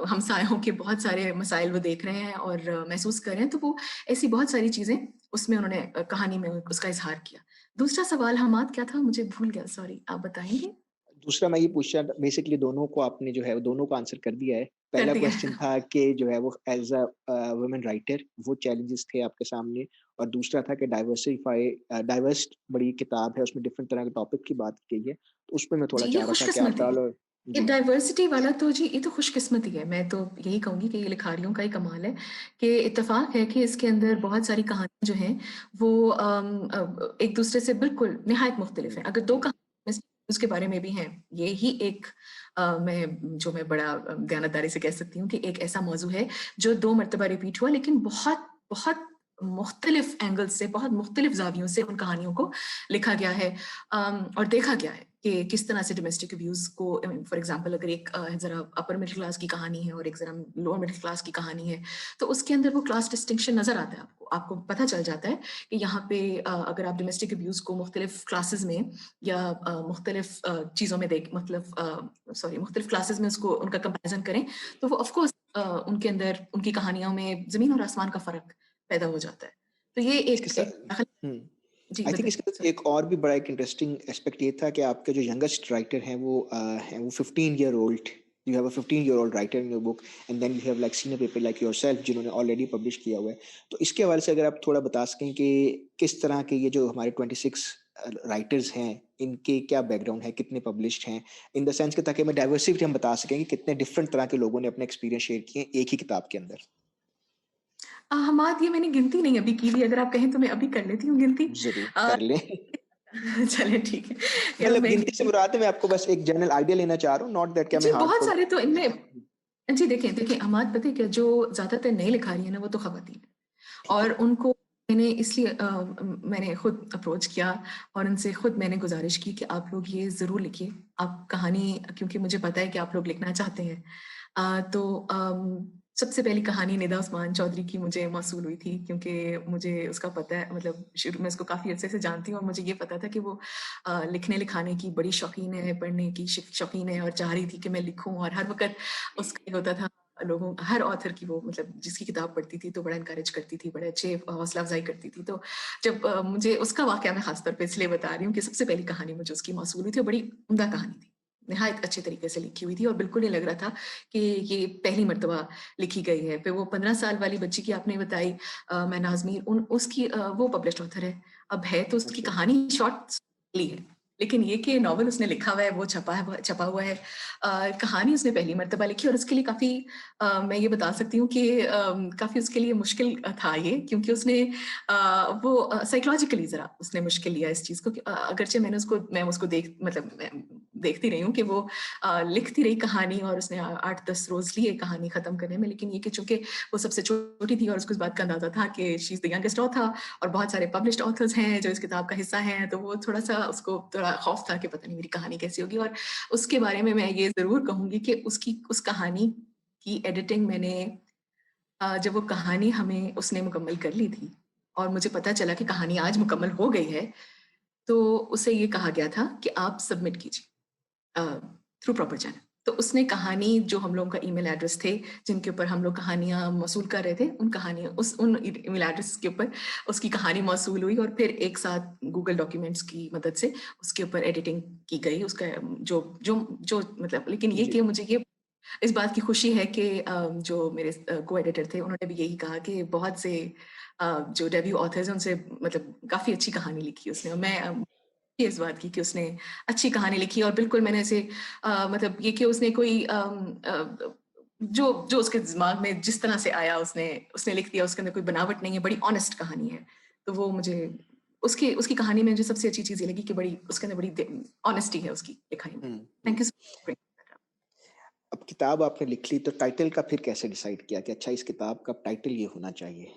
हमसायों के बहुत सारे मसाइल वो देख रहे हैं और महसूस कर रहे हैं, तो वो ऐसी बहुत सारी चीज़ें उसमें उन्होंने कहानी में उसका इज़हार किया। दूसरा सवाल हमाद क्या था? मुझे भूल गया, सॉरी, आप बताएँगे? दूसरा मैं ये पूछ रहा था, बेसिकली दोनों को आपने जो है वो दोनों को आंसर कर दिया है। कर पहला दिया। क्वेश्चन था कि जो है वो एज़ वुमेन राइटर वो चैलेंजेस थे आपके सामने, और दूसरा था कि डाइवर्स बड़ी किताब है, उसमें डिफरेंट तरह के टॉपिक की बात की गई है। तो उसपे मैं थोड़ा जी, ये चाह रहा था कि आप खुशकिस्मती है। डालो। ये जी। डाइवर्सिटी वाला तो जी, ये तो खुशकिस्मती है। मैं तो यही कहूँगी कि ये लिखारियों का ही कमाल है कि इत्तेफ़ाक है कि इसके अंदर बहुत सारी कहानियाँ जो हैं वो एक-दूसरे से बिल्कुल निहायत मुख्तलिफ हैं। हुँ, अगर 2 हुँ। कहानियाँ उसके बारे में भी हैं, ये ही एक मैं बड़ा दयानतदारी से कह सकती हूँ कि एक ऐसा मौज़ू है जो 2 मर्तबा रिपीट हुआ, लेकिन बहुत, बहुत मुख्तलिफ एंगल्स से, बहुत मुख्तलिफ ज़ावियों से उन कहानियों को लिखा गया है और देखा गया है कि किस तरह से डोमेस्टिक अब्यूज़ को फॉर एग्ज़ाम्पल अगर एक ज़रा अपर मिडल क्लास की कहानी है और एक ज़रा लोअर मिडल क्लास की कहानी है, तो उसके अंदर वो क्लास डिस्टिंक्शन नज़र आता है आपको। आपको पता चल जाता है कि यहाँ पे अगर आप डोमेस्टिक अब्यूज़ को मुख्तलिफ क्लासेस में या मुख्तलिफ चीज़ों में मुख्तलिफ क्लासेस में उसको उनका कंपैरिज़न करें, तो वो ऑफ़ कोर्स उनके अंदर उनकी कहानियों में ज़मीन और आसमान का फ़र्क पैदा हो जाता है। तो ये इसके एक एक साथ हुँ। जी, आई थिंक बताइए? इसके साथ सॉरी। एक और भी बड़ा एक इंटरेस्टिंग एस्पेक्ट ये था कि आपके जो यंगेस्ट राइटर हैं वो 15 year old. You have a 15 year old writer in your book, and then you have like senior people like yourself जिन्होंने ऑलरेडी पब्लिश किया हुआ है। तो इसके हवाले से अगर आप थोड़ा बता सकें कि किस तरह के ये जो हमारे 26 राइटर्स हैं, इनके क्या बैकग्राउंड है, कितने पब्लिश्ड हैं? इन द सेंस कि ताकि हमें डाइवर्सिटी हम बता सकें कि कितने डिफरेंट तरह के लोगों ने अपने एक्सपीरियंस शेयर किए हैं एक ही किताब के अंदर। हमाद ये मैंने गिनती नहीं अभी की हुई, अगर आप कहें तो मैं अभी कर लेती हूँ गिनती। ज़रूर, अ, कर लें। चलिए ठीक है, या मतलब मैं गिनती से मुराद है, मैं आपको बस एक जनरल आइडिया लेना चाह रहा हूँ, नॉट दैट कि हमें जी, बहुत हार्डकोर। सारे तो इनमें जी, देखिए हमाद पता है क्या, जो ज़्यादातर नए लिखारी हैं ना, वो तो ख़वातीन हैं ठीक और है। उनको मैंने इसलिए मैंने खुद अप्रोच किया और उनसे खुद मैंने गुज़ारिश की कि आप लोग ये ज़रूर लिखिए, आप कहानी, क्योंकि मुझे पता है कि आप लोग लिखना चाहते हैं। तो सबसे पहली कहानी निदा उस्मान चौधरी की मुझे मौसूल हुई थी, क्योंकि मुझे उसका पता है, मतलब शुरू में उसको काफ़ी अरसे से जानती हूँ और मुझे ये पता था कि वो लिखने-लिखाने की बड़ी शौकीन है, पढ़ने की शौकीन है और चाह रही थी कि मैं लिखूँ, और हर वक़्त उसका ये होता था, लोगों हर ऑथर की वो मतलब जिसकी किताब पढ़ती थी तो बड़ा एनकरेज करती थी, बड़े अच्छे हौसला अफ़ज़ाई करती थी। तो जब मुझे उसका वाक़या मैं ख़ास तौर पे इसलिए बता रही हूँ कि सबसे पहली कहानी मुझे उसकी मौसूल हुई थी और बड़ी उम्दा कहानी थी। निहायत अच्छे तरीके से लिखी हुई थी और बिल्कुल नहीं लग रहा था कि ये पहली मर्तबा लिखी गई है। फिर वो 15 साल वाली बच्ची की आपने बताई, मैं नाज़मीन, उसकी वो पब्लिश्ड ऑथर है। अब है तो उसकी अच्छा। कहानी शॉर्ट ली है, लेकिन ये कि नॉवल उसने लिखा हुआ है, वो छपा हुआ है। कहानी उसने पहली मर्तबा लिखी और उसके लिए काफ़ी मैं ये बता सकती हूँ कि काफ़ी उसके लिए मुश्किल था ये, क्योंकि उसने वो साइकोलॉजिकली ज़रा उसने मुश्किल लिया इस चीज़ को, कि अगरचे मैं उसको मैं देखती रही हूँ कि वो लिखती रही कहानी और उसने 8-10 रोज़ लिए कहानी ख़त्म करने में, लेकिन ये कि चूँकि वो सबसे छोटी थी और उसको इस बात का अंदाज़ा था कि she is the youngest author और बहुत सारे पब्लिश्ड ऑथर्स हैं जो इस किताब का हिस्सा हैं, तो वो थोड़ा-सा उसको थोड़ा खौफ़ था कि पता नहीं मेरी कहानी कैसी होगी। और उसके बारे में मैं ये ज़रूर कहूँगी कि उसकी उस कहानी की एडिटिंग मैंने जब वो कहानी हमें उसने मुकम्मल कर ली थी और मुझे पता चला कि कहानी आज मुकम्मल हो गई है, तो उसे ये कहा गया था कि आप सबमिट कीजिए थ्रू प्रॉपर चैनल। तो उसने कहानी, जो हम लोगों का ईमेल एड्रेस थे, जिनके ऊपर हम लोग कहानियाँ मौसूल कर रहे थे, उन ईमेल एड्रेस के ऊपर उसकी कहानी मौसूल हुई और फिर एक साथ गूगल डॉक्यूमेंट्स की मदद से उसके ऊपर एडिटिंग की गई। उसका जो जो जो मतलब, लेकिन ये जी। कि मुझे ये इस बात की खुशी है कि जो मेरे को-एडिटर थे, उन्होंने भी यही कहा कि बहुत से जो डेब्यू ऑथर्स हैं, उनसे मतलब काफ़ी अच्छी कहानी लिखी उसने और मैं इस बात की कि उसने अच्छी कहानी लिखी और बिल्कुल मैंने ऐसे मतलब ये कि उसने कोई जो जो उसके दिमाग में जिस तरह से आया उसने उसने लिख दिया, उसके अंदर कोई बनावट नहीं है, बड़ी ऑनेस्ट कहानी है। तो वो मुझे उसकी उसकी कहानी में मुझे सबसे अच्छी चीज़ ये लगी कि बड़ी उसके अंदर बड़ी ऑनेस्टी है उसकी लिखाई में। हुँ, हुँ। Thank you so much. अब किताब आपने लिख ली तो टाइटल का फिर कैसे डिसाइड किया कि अच्छा इस किताब का टाइटल ये होना चाहिए?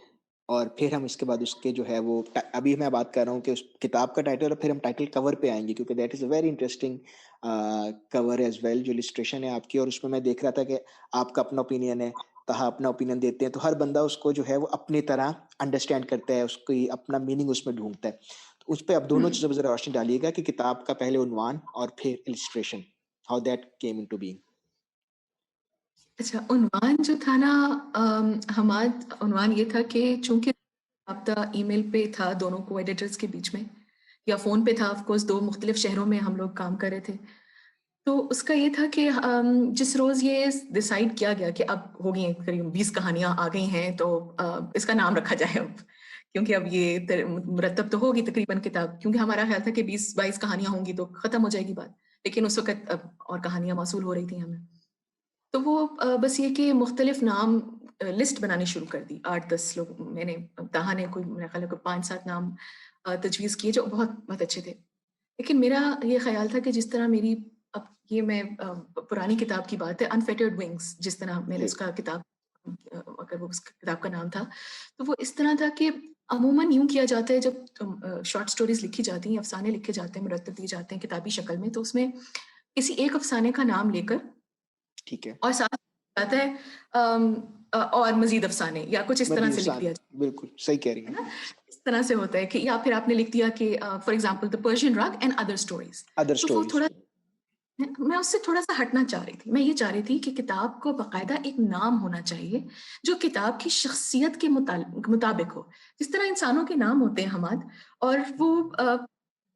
और फिर हम इसके बाद उसके जो है वो अभी मैं बात कर रहा हूँ कि उस किताब का टाइटल, और फिर हम टाइटल कवर पे आएँगे क्योंकि that is a very interesting cover as well, जो इलस्ट्रेशन है आपकी, और उसमें मैं देख रहा था कि आपका अपना ओपिनियन है, तहा अपना ओपिनियन देते हैं, तो हर बंदा उसको जो है वो अपनी तरह अंडरस्टैंड करता है, उसकी अपना मीनिंग उसमें ढूँढता है। तो उस पे आप हुँ। दोनों चीज़ों पे ज़रा रोशनी डालिएगा कि किताब का पहले उन्वान और फिर illustration, how that came into being? अच्छा, उन्वान जो था ना, हमाद उन्वान ये था कि चूँकि राब्ता ईमेल पे था दोनों को-एडिटर्स के बीच में, या फ़ोन पे था, ऑफ़ कोर्स 2 मुख्तलिफ शहरों में हम लोग काम कर रहे थे। तो उसका ये था कि जिस रोज़ ये डिसाइड किया गया कि अब हो गई हैं करीब 20 कहानियाँ आ गई हैं, तो इसका नाम रखा जाए अब। क्योंकि अब ये मुरत्तब तो होगी तकरीबन किताब, क्योंकि हमारा ख़्याल था कि 20-22 कहानियाँ होंगी तो ख़त्म हो जाएगी बात। लेकिन उस वक़्त अब और कहानियाँ मौसूल हो रही थी हमें। तो वो बस ये कि मुख्तलिफ नाम लिस्ट बनानी शुरू कर दी। 8-10 लोग मैंने ताहा ने कोई मेरा ख़्याल है कोई 5-7 नाम तजवीज़ किए जो बहुत बहुत अच्छे थे। लेकिन मेरा ये ख़्याल था कि जिस तरह मेरी अब ये मैं पुरानी किताब की बात है अनफेटर्ड विंग्स जिस तरह मैंने जी, उसका किताब अगर वो उस किताब का नाम था, तो वो इस तरह था कि अमूमन यूँ किया जाता है जब शॉर्ट स्टोरीज़ लिखी जाती हैं, अफ़साने लिखे जाते हैं, मुरत्तब दिए जाते हैं किताबी शक्ल में, तो उसमें किसी एक अफ़साने का नाम लेकर ठीक है। और साथ आता है और मज़ीद अफ़साने या कुछ इस तरह मज़ीद से लिख अफ़साने, दिया जाए, बिल्कुल, सही कह रही है हैं। ना? इस तरह से होता है कि या फिर आपने लिख दिया कि फॉर एग्ज़ाम्पल द पर्शियन रग एंड अदर स्टोरीज़। अदर तो वो स्टोरीज़। थोड़ा मैं उससे थोड़ा-सा हटना चाह रही थी। मैं ये चाह रही थी कि किताब को बाकायदा एक नाम होना चाहिए, जो किताब की शख्सियत के मुताबिक हो। जिस तरह इंसानों के नाम होते हैं हमाद और वो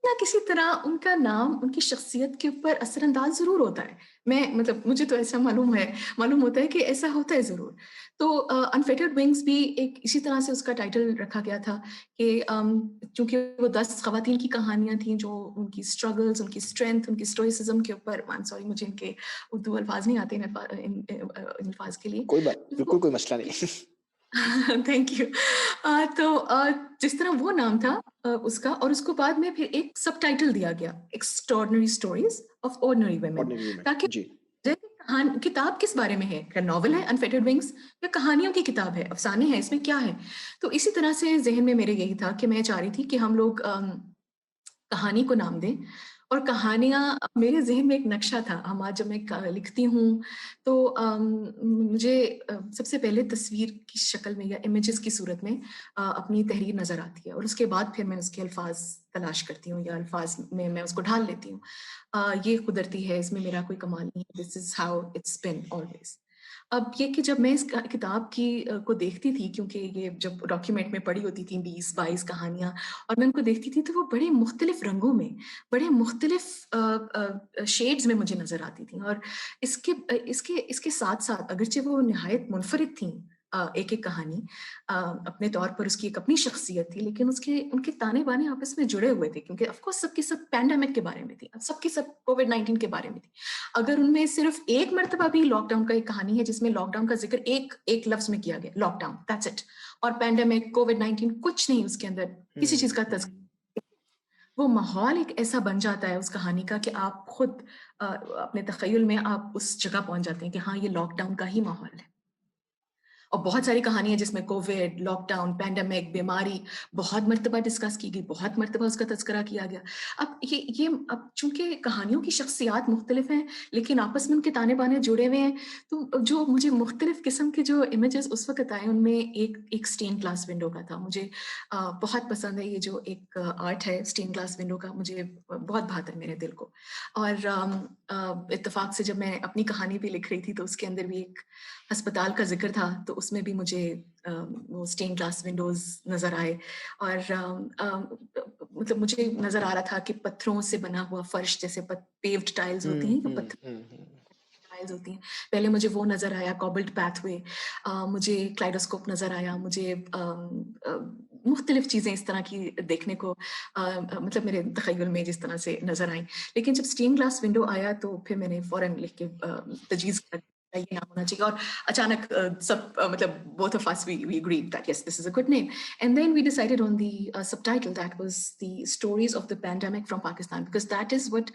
या किसी तरह उनका नाम उनकी शख्सियत के ऊपर असरअंदाज़ ज़रूर होता है। मैं मतलब मुझे तो ऐसा मालूम होता है कि ऐसा होता है ज़रूर। तो अनफेटर्ड विंग्स भी एक इसी तरह से उसका टाइटल रखा गया था कि चूँकि वो 10 ख़वातीन की कहानियाँ थीं जो उनकी स्ट्रगल्स, उनकी स्ट्रेंथ, उनकी स्टोइसिज़्म के ऊपर आई एम सॉरी मुझे इनके उर्दू अल्फ़ाज़ नहीं आते इन अल्फ़ाज़ के लिए। कोई बात वो बिल्कुल कोई मसला नहीं। Thank you. तो जिस तरह वो नाम था उसका और उसको बाद में फिर एक सबटाइटल दिया गया, extraordinary stories of ordinary women ordinary women, ताकि जी। जैसे किताब किस बारे में है? क्या नॉवल है अनफेटेड विंग्स या कहानियों की किताब है, अफ़साने हैं, इसमें क्या है? तो इसी तरह से ज़हन में मेरे यही था कि मैं चाह रही थी कि हम लोग कहानी को नाम दें और कहानियाँ मेरे ज़हन में एक नक्शा था। हम आज जब मैं लिखती हूँ तो मुझे सबसे पहले तस्वीर की शक्ल में या इमेजेस की सूरत में अपनी तहरीर नज़र आती है और उसके बाद फिर मैं उसके अल्फ़ाज़ तलाश करती हूँ या अल्फ़ाज़ में मैं उसको ढाल लेती हूँ। ये कुदरती है, इसमें मेरा कोई कमाल नहीं है, this is how it's been always. अब ये कि जब मैं इस किताब की को देखती थी क्योंकि ये जब डॉक्यूमेंट में पढ़ी होती थी 20-22 कहानियाँ और मैं उनको देखती थी तो वो बड़े मुख्तलिफ रंगों में, बड़े मुख्तलिफ शेड्स में मुझे नज़र आती थी और इसके साथ-साथ अगरचे वो निहायत मुनफ़रिद थीं एक-एक कहानी अपने तौर पर उसकी एक अपनी शख्सियत थी, लेकिन उसके उनके ताने-बाने आपस में जुड़े हुए थे क्योंकि ऑफ़ कोर्स सबकी सब पैंडेमिक के बारे में थी, सबकी सब कोविड-19 के बारे में थी। अगर उनमें सिर्फ़ एक मर्तबा भी लॉकडाउन का एक कहानी है जिसमें लॉकडाउन का ज़िक्र एक लफ्ज़ में किया गया, लॉकडाउन दैट्स इट और पैंडेमिक, कोविड-19 कुछ नहीं उसके अंदर किसी चीज़ हुँ, का हुँ। वो माहौल एक ऐसा बन जाता है उस कहानी का कि आप खुद अपने तख़य्युल में आप उस जगह पहुँच जाते हैं कि हाँ, ये लॉकडाउन का ही माहौल है। और बहुत सारी कहानी है जिसमें कोविड, लॉकडाउन, पैंडेमिक, बीमारी बहुत मर्तबा डिस्कस की गई, बहुत मर्तबा उसका तज़किरा किया गया। अब ये अब चूँकि कहानियों की शख्सियात मुख्तलिफ हैं, लेकिन आपस में उनके ताने-बाने जुड़े हुए हैं, तो जो मुझे मुख्तलिफ किस्म के जो इमेजेस उस वक़्त आए, उनमें एक एक स्टेन्ड ग्लास विंडो का था। मुझे बहुत पसंद है ये जो एक आर्ट है स्टेन्ड ग्लास विंडो का, मुझे बहुत भाता है मेरे दिल को। और इत्तेफ़ाक से जब मैं अपनी कहानी भी लिख रही थी, तो उसके अंदर भी एक अस्पताल का ज़िक्र था, तो उसमें भी मुझे वो स्टेन्ड ग्लास विंडोज़ नज़र आए और मतलब मुझे नज़र आ रहा था कि पत्थरों से बना हुआ फ़र्श जैसे पेव्ड टाइल्स होती हुँ, हैं, जो हुँ, पत्थर हुँ, हुँ। टाइल्स होती हैं। पहले मुझे वो नज़र आया कॉबल्ड पाथवे मुझे क्लाइडोस्कोप नज़र आया, मुझे मुख्तलिफ चीज़ें इस तरह की देखने को मतलब मेरे तख़य्युल में जिस तरह से नज़र आईं। लेकिन जब स्टेन ग्लास विंडो आया तो फिर मैंने फ़ौरन लिख के तजवीज़ कर दिया ये नाम होना चाहिए और अचानक सब मतलब both of us we agreed that yes this is a good name and then we decided on the subtitle that was the stories of the pandemic from Pakistan because that is what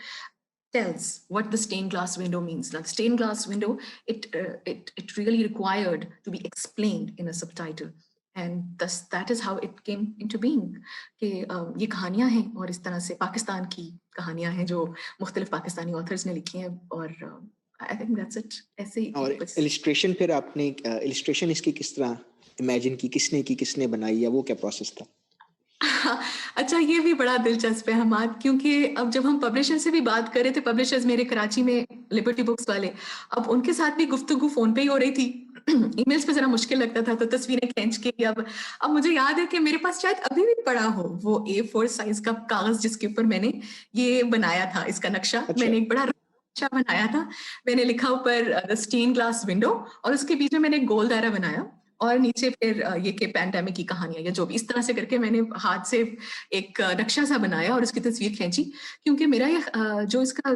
tells what the stained glass window means. Now, the stained glass window, it really required to be explained in a subtitle, and thus that is how it came into being. कि ये कहानियाँ हैं और इस तरह से पाकिस्तान की कहानियाँ हैं जो मुख्तलिफ पाकिस्तानी ऑथर्स ने लिखी हैं और आई थिंक दैट्स इट ऐसे ही और बस इलस्ट्रेशन फिर आपने इलस्ट्रेशन इसकी किस तरह इमेजिन की, किसने बनाई या वो क्या प्रोसेस था? अच्छा ये भी बड़ा दिलचस्प है हमाद क्योंकि अब जब हम पब्लिशर से भी बात कर रहे थे पब्लिशर्स मेरे कराची में लिबर्टी बुक्स वाले अब उनके साथ भी गुफ्तगू फोन पे ही हो रही थी ईमेल्स पे जरा मुश्किल लगता था तो तस्वीरें खींच के अब मुझे याद है कि मेरे पास शायद अभी भी पड़ा हो वो A4 साइज का कागज जिसके ऊपर मैंने ये बनाया था इसका नक्शा अच्छा। मैंने एक बड़ा अच्छा बनाया था। मैंने लिखा ऊपर द स्टेन ग्लास विंडो, और उसके बीच में मैंने एक गोल दायरा बनाया, और नीचे फिर ये कि पैंडेमिक की कहानियां या जो भी, इस तरह से करके मैंने हाथ से एक नक्शा सा बनाया और उसकी तस्वीर खींची, क्योंकि मेरा ये जो इसका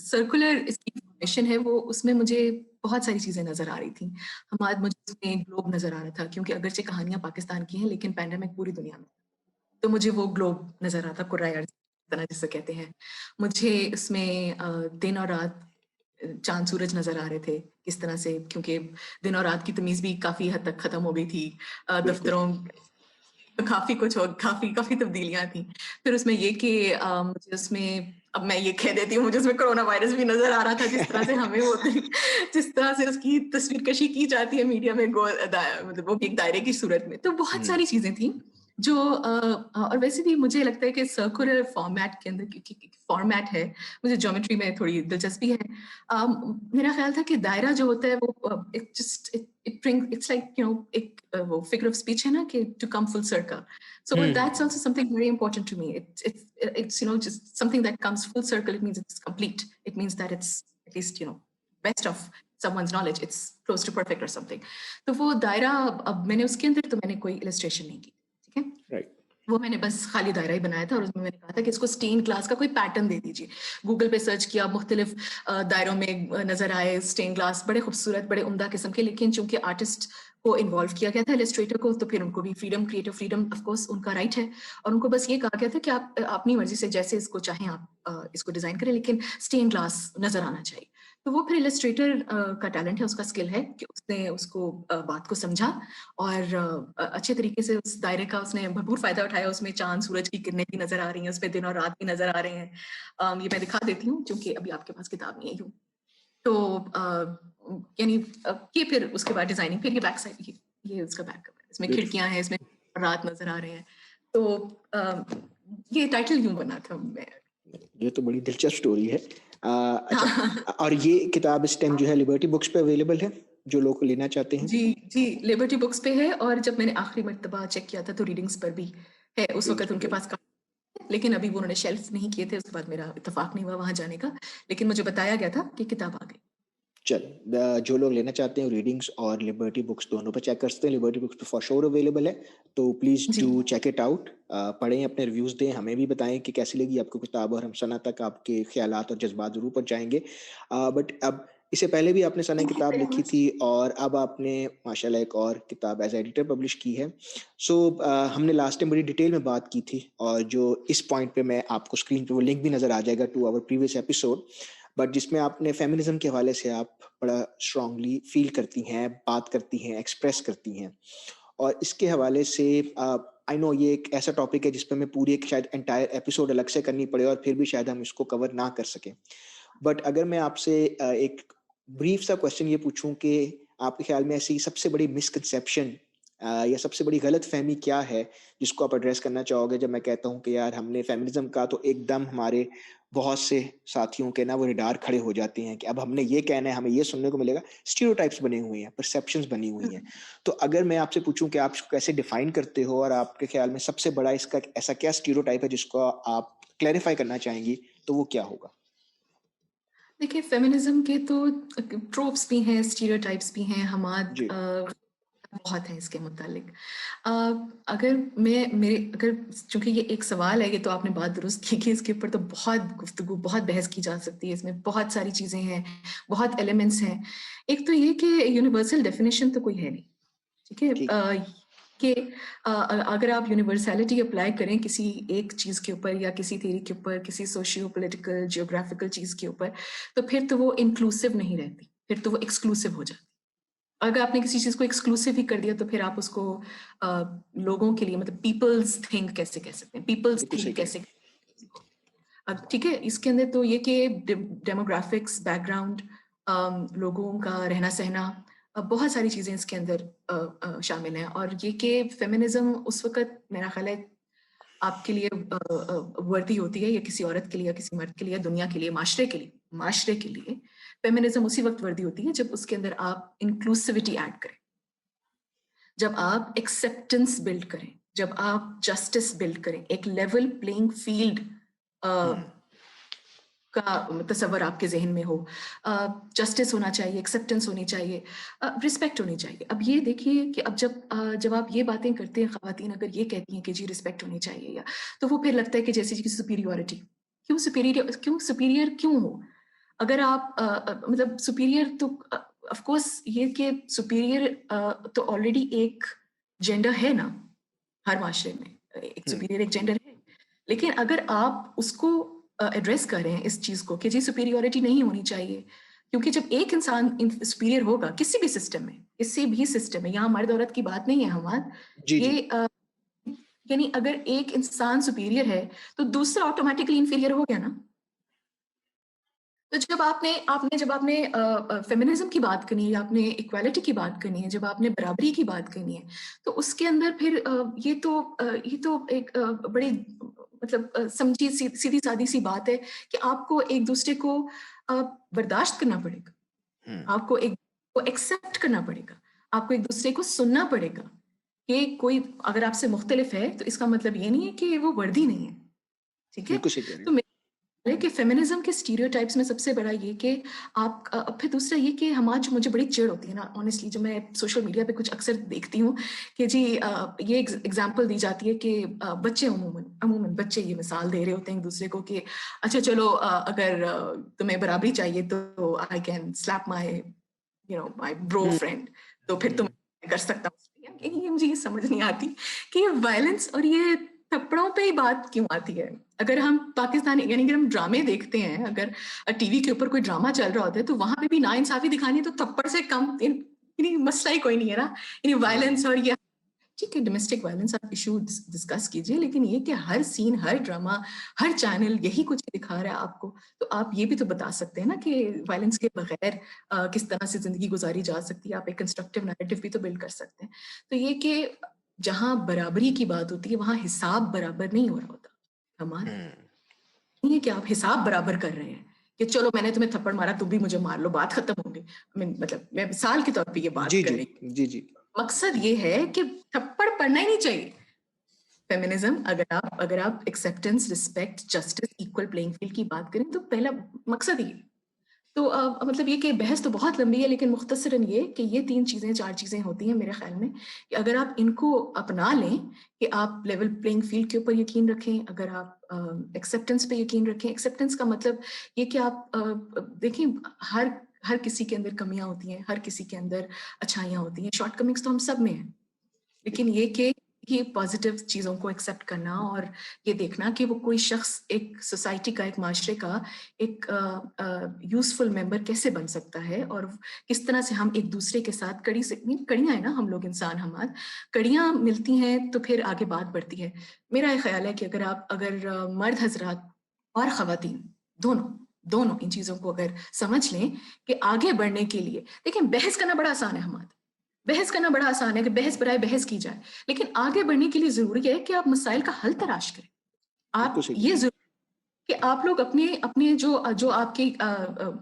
सर्कुलर इसकी फॉर्मेशन है वो, उसमें मुझे बहुत सारी चीजें नजर आ रही थी। हमारे मुझे उसमें ग्लोब नजर आ रहा था, क्योंकि अगरचे कहानियां पाकिस्तान की हैं लेकिन पैंडेमिक पूरी दुनिया में, तो मुझे वो ग्लोब नजर आता, कुर्राए अर्ज़ जिसे कहते हैं। मुझे उसमें दिन और रात, चांद सूरज नजर आ रहे थे किस तरह से, क्योंकि दिन और रात की तमीज भी काफी हद तक खत्म हो गई थी बिल्कुल। दफ्तरों, तो काफी कुछ हो, काफी काफी तब्दीलियां थी। फिर उसमें ये कि मुझे उसमें, अब मैं ये कह देती हूँ, मुझे उसमें कोरोना वायरस भी नजर आ रहा था, जिस तरह से हमें वो जिस तरह से उसकी तस्वीर कशी की जाती है मीडिया में, मतलब वो भी एक दायरे की सूरत में। तो बहुत सारी चीजें थी जो और वैसे भी मुझे लगता है कि सर्कुलर फॉर्मेट के अंदर, क्योंकि फॉर्मेट है, मुझे ज्योमेट्री में थोड़ी दिलचस्पी है। मेरा ख्याल था कि दायरा जो होता है वो इट्स लाइक एक वो फिगर ऑफ स्पीच है ना, कि to come full circle, so that's also something very important to me. It's just something that comes full circle. It means it's complete. It means that it's at least best of someone's knowledge. It's close to perfect or something. तो वो दायरा, अब मैंने उसके अंदर तो मैंने कोई इलस्ट्रेशन नहीं की, ठीक है, राइट। वो मैंने बस खाली दायरा ही बनाया था, और उसमें मैंने कहा था कि इसको स्टेन ग्लास का कोई पैटर्न दे दीजिए। गूगल पे सर्च किया, मुख्तलिफ दायरों में नजर आए स्टेन ग्लास, बड़े खूबसूरत, बड़े उम्दा किस्म के, लेकिन चूंकि आर्टिस्ट को इन्वॉल्व किया गया था, इलस्ट्रेटर को, तो फिर उनको भी freedom, creative freedom, of course उनका राइट है, और उनको बस ये कहा गया था कि आप अपनी मर्जी से जैसे इसको चाहें आप इसको डिजाइन करें, लेकिन स्टेन ग्लास नजर आना चाहिए। तो वो फिर इलस्ट्रेटर का टैलेंट है, उसका स्किल है कि उसने उसको बात को समझा, और अच्छे तरीके से उस दायरे का उसने भरपूर फायदा उठाया। उसमें चांद सूरज की किरणें भी नजर आ रही हैं, उसमें दिन और रात भी नजर आ रहे हैं। ये मैं दिखा देती हूँ, क्योंकि अभी आपके पास किताब नहीं है यूं। तो यानी ये फिर उसके बाद डिजाइनिंग, फिर ये बैक साइड, ये उसका बैक कवर है, इसमें खिड़कियां हैं, इसमें रात नजर आ रहे हैं। तो ये टाइटल यूं बना था। मैं ये तो बड़ी दिलचस्प स्टोरी है। अच्छा, और ये किताब इस टाइम जो है लिबर्टी बुक्स पे अवेलेबल है, जो लोग लेना चाहते हैं? जी जी, लिबर्टी बुक्स पे है, और जब मैंने आखिरी मर्तबा चेक किया था तो रीडिंग्स पर भी है। उस वक्त उनके पास लेकिन अभी वो उन्होंने शेल्फ नहीं किए थे, उसके बाद मेरा इत्तेफाक नहीं हुआ वहां जाने का, लेकिन मुझे बताया गया था कि किताब आ गई। चल, जो लोग लेना चाहते हैं रीडिंग्स और लिबर्टी बुक्स दोनों पे चेक कर सकते हैं। लिबर्टी बुक्स पे फॉर श्योर अवेलेबल है, तो प्लीज़ जी डू चेक इट आउट। पढ़ें, अपने रिव्यूज़ दें, हमें भी बताएं कि कैसी लगी आपको किताब, और हम सना तक आपके ख्यालात और जज्बात ज़रूर पहुँचाएंगे। बट अब इससे पहले भी आपने सना थैंक यू किताब वेरी लिखी मच। थी, और अब आपने माशाल्लाह एक और किताब एज एडिटर पब्लिश की है। सो हमने लास्ट टाइम बड़ी डिटेल में बात की थी, और जो इस पॉइंट पे मैं आपको स्क्रीन पे वो लिंक भी नज़र आ जाएगा to our previous episode, but जिसमें आपने फेमिनिज्म के हवाले से आप बड़ा स्ट्रांगली फील करती हैं, बात करती हैं, एक्सप्रेस करती हैं। और इसके हवाले से आई नो ये एक ऐसा टॉपिक है जिस पे मैं पूरी एक शायद एंटायर एपिसोड अलग से करनी पड़े, और फिर भी शायद हम इसको कवर ना कर सकें। बट अगर मैं आपसे एक ब्रीफ सा क्वेश्चन ये पूछूं कि आपके ख्याल में ऐसी सबसे बड़ी मिसकंसेप्शन या सबसे बड़ी गलतफहमी क्या है, जिसको आप एड्रेस करना चाहोगे, जब मैं कहता हूँ कि यार हमने फेमिनिज्म का तो एकदम हमारे बहुत से साथियों के ना वो निडार खड़े हो जाते हैं कि अब हमने ये कहना है, हमें ये सुनने को मिलेगा, स्टीरियोटाइप्स बने हुए हैं, परसेप्शंस बनी हुई हैं। तो अगर मैं आपसे पूछूं कि आप इसको कैसे डिफाइन करते हो, और आपके ख्याल में सबसे बड़ा इसका ऐसा क्या स्टीरियोटाइप है जिसको आप क्लैरिफाई करना चाहेंगी, तो वो क्या होगा? देखिए, फेमिनिज्म के तो ट्रोप्स भी हैं, स्टीरियोटाइप्स भी हैं, जी। बहुत है इसके मुतालिक। अ, अगर मैं मेरे अगर चूंकि ये एक सवाल है, ये तो आपने बात दुरुस्त की कि इसके ऊपर तो बहुत गुफ्तगू, बहुत बहस की जा सकती है, इसमें बहुत सारी चीजें हैं, बहुत एलिमेंट्स हैं। एक तो ये कि यूनिवर्सल डेफिनेशन तो कोई है नहीं, ठीक है, ठीक। कि अगर आप यूनिवर्सैलिटी अप्लाई करें किसी एक चीज के ऊपर, या किसी थ्योरी के ऊपर, किसी सोशियो पॉलिटिकल जियोग्राफिकल चीज के ऊपर, तो फिर तो वो इंक्लूसिव नहीं रहती, फिर तो वो एक्सक्लूसिव हो जाती। अगर आपने किसी चीज को एक्सक्लूसिव ही कर दिया, तो फिर आप उसको लोगों के लिए, मतलब पीपल्स थिंक कैसे कह सकते हैं, पीपल्स बिल्कुल सही थिंक कह रहे कैसे। अब ठीक है, इसके अंदर तो ये कि डेमोग्राफिक्स, बैकग्राउंड, लोगों का रहना सहना, बहुत सारी चीजें इसके अंदर शामिल हैं। और ये कि फेमिनिज्म उस वक्त मेरा ख्याल है आपके लिए वर्दी होती है, या किसी औरत के लिए, या किसी मर्द के लिए, दुनिया के लिए, माशरे के लिए फेमिनिज्म उसी वक्त वर्दी होती है जब उसके अंदर आप इंक्लूसिविटी ऐड करें, जब आप एक्सेप्टेंस बिल्ड करें, जब आप जस्टिस बिल्ड करें, एक लेवल प्लेइंग फील्ड हैं। का तस्वर आपके जहन में हो, जस्टिस होना चाहिए, एक्सेप्टेंस होनी चाहिए, रिस्पेक्ट होनी चाहिए। अब ये देखिए कि अब जब आप ये बातें करते हैं, ख़वातीन अगर ये कहती हैं कि जी रिस्पेक्ट होनी चाहिए, या तो वो फिर लगता है कि जैसे कि सुपीरियॉरिटी, क्यों सुपीरियर क्यों हो? अगर आप मतलब सुपीरियर तो ऑफ कोर्स ये कि सुपीरियर तो ऑलरेडी एक जेंडर है ना हर माशरे में, एक हम्म, सुपीरियर एक जेंडर है। लेकिन अगर आप उसको एड्रेस करें इस चीज को कि जी सुपीरियॉरिटी नहीं होनी चाहिए, क्योंकि जब एक इंसान सुपीरियर होगा किसी भी सिस्टम में, किसी भी सिस्टम में, यहाँ मर्द औरत की बात नहीं है हमार, जी जी। ये यानी अगर एक इंसान सुपीरियर है तो दूसरा ऑटोमेटिकली इंफीरियर हो गया ना। तो जब आपने फेमिनिज्म की बात करनी है, या आपने इक्वालिटी की बात करनी है, जब आपने बराबरी की बात करनी है, तो उसके अंदर फिर ये तो एक बड़ी मतलब समझी सीधी सादी सी बात है कि आपको एक दूसरे को बर्दाश्त करना पड़ेगा, हम्म, आपको एक को एक्सेप्ट करना पड़ेगा, आपको एक दूसरे को सुनना पड़ेगा कि कोई अगर आपसे मुख्तलिफ है तो इसका मतलब ये नहीं है कि वो वर्दी नहीं है, ठीक है। बिल्कुल सही कह रहे तो है कि फेमिनिज्म के स्टीरियोटाइप्स में सबसे बड़ा ये कि आप फिर दूसरा ये कि हमारा जो मुझे बड़ी चिढ़ होती है ना ऑनेस्टली, जब मैं सोशल मीडिया पे कुछ अक्सर देखती हूँ कि जी ये एग्जांपल दी जाती है कि बच्चे अमूमन अमूमन बच्चे ये मिसाल दे रहे होते हैं एक दूसरे को कि अच्छा चलो अगर तुम्हें बराबरी चाहिए तो I can slap my my bro हैं। फ्रेंड, तो फिर तुम हम्म, कर सकता हूँ। ये मुझे ये समझ नहीं आती कि ये वायलेंस और ये थप्पड़ों पे ही बात क्यों आती है। अगर हम पाकिस्तानी यानी कि हम ड्रामे देखते हैं, अगर टीवी के ऊपर कोई ड्रामा चल रहा होता है तो वहां पे भी नाइंसाफी दिखानी है तो थप्पड़ से कम यानी मसला ही कोई नहीं है ना। यानी हम्म, वायलेंस और ये ठीक है, डोमेस्टिक वायलेंस आप इशू डिस्कस कीजिए, लेकिन ये कि हर सीन, हर ड्रामा, हर चैनल यही कुछ दिखा रहा है आपको, तो आप ये भी तो बता सकते हैं ना कि वायलेंस के बगैर किस तरह से जिंदगी गुजारी जा सकती है। आप एक कंस्ट्रक्टिव नैरेटिव भी तो बिल्ड कर सकते हैं। तो ये कि जहां बराबरी की बात होती है वहां हिसाब बराबर नहीं हो रहा होता हमारा, हम्म, नहीं है कि आप हिसाब बराबर कर रहे हैं कि चलो मैंने तुम्हें थप्पड़ मारा तुम भी मुझे मार लो, बात खत्म हो गई। मतलब मैं मिसाल के तौर पे ये बात जी कर जी रही, जी जी। मकसद ये है कि थप्पड़ पड़ना ही नहीं चाहिए। फेमिनिज्म अगर आप acceptance, respect, justice, equal playing field की बात करें तो पहला मकसद ये। तो मतलब ये कि बहस तो बहुत लंबी है, लेकिन मुख्तसरन ये कि ये 3 चीज़ें 4 चीज़ें होती हैं मेरे ख्याल में कि अगर आप इनको अपना लें कि आप लेवल प्लेइंग फील्ड के ऊपर यकीन रखें, अगर आप एक्सेप्टेंस पे यकीन रखें। एक्सेप्टेंस का मतलब ये कि आप देखिए हर हर किसी के अंदर कमियां होती हैं, हर किसी के अंदर अच्छाइयाँ होती हैं, शॉर्टकमिंग्स तो हम सब में हैं। लेकिन ये कि ये पॉजिटिव चीज़ों को एक्सेप्ट करना और ये देखना कि वो कोई शख्स एक सोसाइटी का, एक माशरे का एक यूजफुल मेंबर कैसे बन सकता है, और किस तरह से हम एक दूसरे के साथ कड़ी से कड़ियाँ है ना, हम लोग इंसान हमार कड़ियाँ मिलती हैं तो फिर आगे बात बढ़ती है। मेरा ये ख्याल है कि अगर मर्द हजरात और ख़वातीन दोनों दोनों इन चीज़ों को अगर समझ लें कि आगे बढ़ने के लिए, देखिए बहस करना बड़ा आसान है हमारा, बहस करना बड़ा आसान है कि बहस बराए बहस की जाए, लेकिन आगे बढ़ने के लिए जरूरी है कि आप मसाइल का हल तलाश करें। बिल्कुल आप सही कह ये रहे हैं। जरूर कि आप लोग अपने अपने जो जो आपके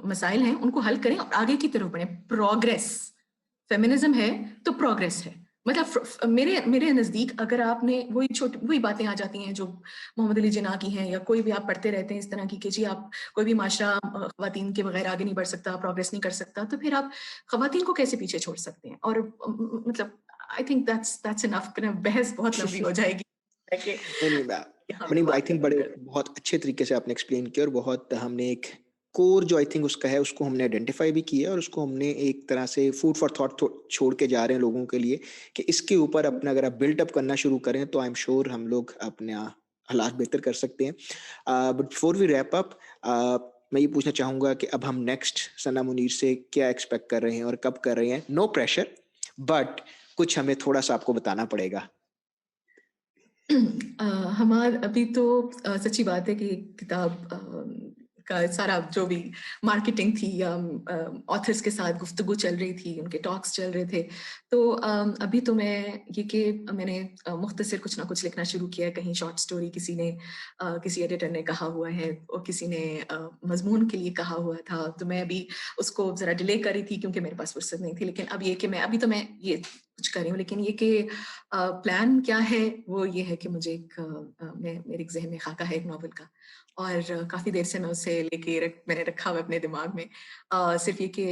मसाइल हैं उनको हल करें और आगे की तरफ बढ़ें। प्रोग्रेस, फेमिनिज्म है तो प्रोग्रेस है। मतलब मेरे मेरे नजदीक अगर आपने वही बातें आ जाती हैं जो मोहम्मद अली जिन्ना की हैं, या कोई भी आप पढ़ते रहते हैं इस तरह की कि जी आप कोई भी माशरा खवातीन के बगैर आगे नहीं बढ़ सकता, प्रोग्रेस नहीं कर सकता, तो फिर आप खवातीन को कैसे पीछे छोड़ सकते हैं। और मतलब आई थिंक दैट्स इनफ। बहस बहुत लंबी हो जाएगी कि नहीं नहीं यहाँ पे नहीं, आई बात थिंक खत्म बड़े कर। बहुत अच्छे तरीके से आपने एक्सप्लेन किया, और बहुत हमने एक कोर जो आई थिंक उसका है उसको हमने आइडेंटिफाई भी किया, और उसको हमने एक तरह से फूड फॉर थॉट छोड़ के जा रहे हैं लोगों के लिए कि इसके ऊपर अपना अगर आप बिल्डअप करना शुरू करें तो आई एम श्योर हम लोग अपने हालात बेहतर कर सकते हैं। But before we wrap up, मैं ये पूछना चाहूंगा कि अब हम नेक्स्ट सना मुनीर से क्या एक्सपेक्ट कर रहे हैं और कब कर रहे हैं। नो प्रेशर, बट कुछ हमें थोड़ा सा आपको बताना पड़ेगा। हमार अभी तो सच्ची बात है कि किताब का सारा जो भी मार्केटिंग थी या ऑथर्स के साथ गुफ्तगू चल रही थी, उनके टॉक्स चल रहे थे, तो अभी तो मैं ये कि मैंने मुख्तसर कुछ ना कुछ लिखना शुरू किया है। कहीं शॉर्ट स्टोरी किसी ने किसी एडिटर ने कहा हुआ है और किसी ने मजमून के लिए कहा हुआ था, तो मैं अभी उसको ज़रा डिले कर रही थी क्योंकि मेरे पास फुर्सत नहीं थी। लेकिन अब ये कि मैं अभी तो मैं ये कुछ कर रही हूँ, लेकिन ये कि प्लान क्या है, वो ये है कि मुझे मेरे एक ज़हन में ख़ाका है एक नॉवल का, और काफ़ी देर से मैं उसे लेके मैंने रखा हुआ है अपने दिमाग में। सिर्फ़ ये कि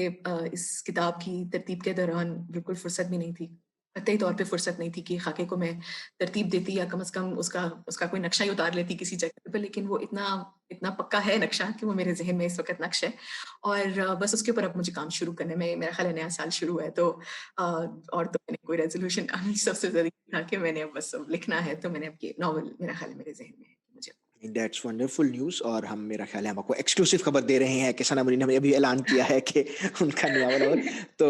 इस किताब की तरतीब के दौरान बिल्कुल फ़ुर्सत भी नहीं थी। कतई तौर पे फ़ुर्सत नहीं थी कि ख़ाके को मैं तरतीब देती, या कम से कम उसका उसका कोई नक्शा ही उतार लेती किसी जगह पे, लेकिन वो इतना इतना पक्का है नक्शा कि वो मेरे ज़हन में इस वक़्त नक्श है, और बस उसके ऊपर अब मुझे काम शुरू करना है। मेरा ख़्याल है नया साल शुरू है, तो और तो मैंने कोई रेज़ोल्यूशन सबसे ज़रूरी था कि मैंने अब बस अब लिखना है, तो मैंने अब ये नॉवल मेरा ख़्याल है मेरे ज़हन में है कि मुझे दैट्स वंडरफुल न्यूज़। और हम मेरा ख़्याल है हम आपको एक्सक्लूसिव खबर दे रहे हैं कि सना मुनीर ने हमें अभी ऐलान किया है कि उनका नया नॉवल। तो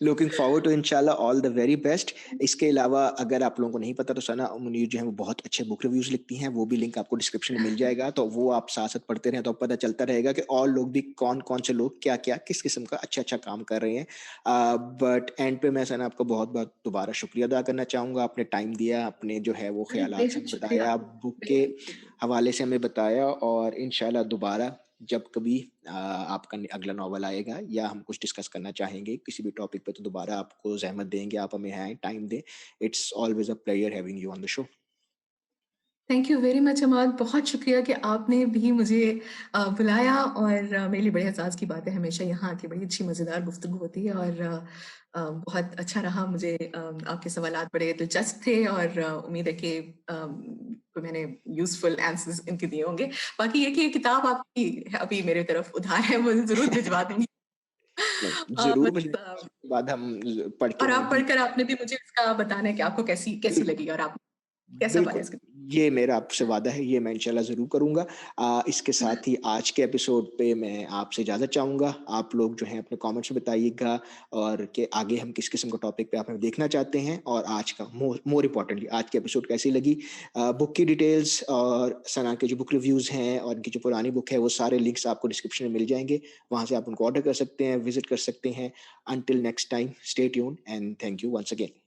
लुकिंग फॉरवर्ड टू इंशाल्लाह ऑल द वेरी बेस्ट। इसके अलावा अगर आप लोगों को नहीं पता तो सना मुनीर जो है वो बहुत अच्छे बुक रिव्यूज़ लिखती हैं, वो भी लिंक आपको डिस्क्रिप्शन में मिल जाएगा। तो वो आप साथ-साथ पढ़ते रहें तो पता चलता रहेगा कि और लोग भी कौन-कौन से लोग क्या-क्या किस किस्म का अच्छा-अच्छा काम कर रहे हैं। बट एंड पे मैं सना आपको बहुत-बहुत दोबारा शुक्रिया अदा करना चाहूँगा। आपने टाइम दिया, आपने जो है वो अरे ख़यालात बेशक हमें शुक्रिया, बताया, बुक के बेशक शुक्रिया। हवाले से हमें बताया, और इंशाल्लाह दोबारा जब कभी आपका अगला नॉवल आएगा या हम कुछ डिस्कस करना चाहेंगे किसी भी टॉपिक पे तो दोबारा आपको ज़हमत देंगे, आप हमें आएँ, टाइम दें। It's always a pleasure having you on the show. Thank you very much Amad, बहुत शुक्रिया कि आपने भी मुझे बुलाया, और मेरे लिए बड़े एहसास की बात है, हमेशा यहाँ आके बड़ी अच्छी मज़ेदार गुफ्तगू होती है, और बहुत अच्छा रहा मुझे। आपके सवालात बड़े दिलचस्प थे, और उम्मीद है कि को मैंने यूज़फुल आंसर्स इनके दिए होंगे। बाकी ये कि ये किताब आपकी अभी मेरे तरफ उधार है, वो ज़रूर भिजवा दूँगी। नहीं, बस ज़रूर मुझे उसके बाद हम पढ़ के और मैं आप भी पढ़कर आपने भी मुझे उसका बताना है कि आपको कैसी कैसी बिल्कुल। लगी, और आप कैसा पाया बिल्कुल, इसको? ये मेरा आपसे वादा है, ये मैं इंशाल्लाह ज़रूर करूँगा। इसके साथ ही आज के एपिसोड पे मैं आपसे इजाज़त चाहूँगा। आप लोग जो हैं अपने कमेंट्स में बताइएगा और कि आगे हम किस किस्म का टॉपिक पे आप हमें देखना चाहते हैं, और आज का मोर इम्पोर्टेंटली आज की एपिसोड कैसी लगी। बुक की डिटेल्स और सना के जो बुक रिव्यूज़ हैं और इनकी जो पुरानी बुक है, वो सारे लिंक्स आपको डिस्क्रिप्शन में मिल जाएँगे। वहाँ से आप उनको ऑर्डर कर सकते हैं, विज़िट कर सकते हैं। Until next time, stay tuned and thank you once again.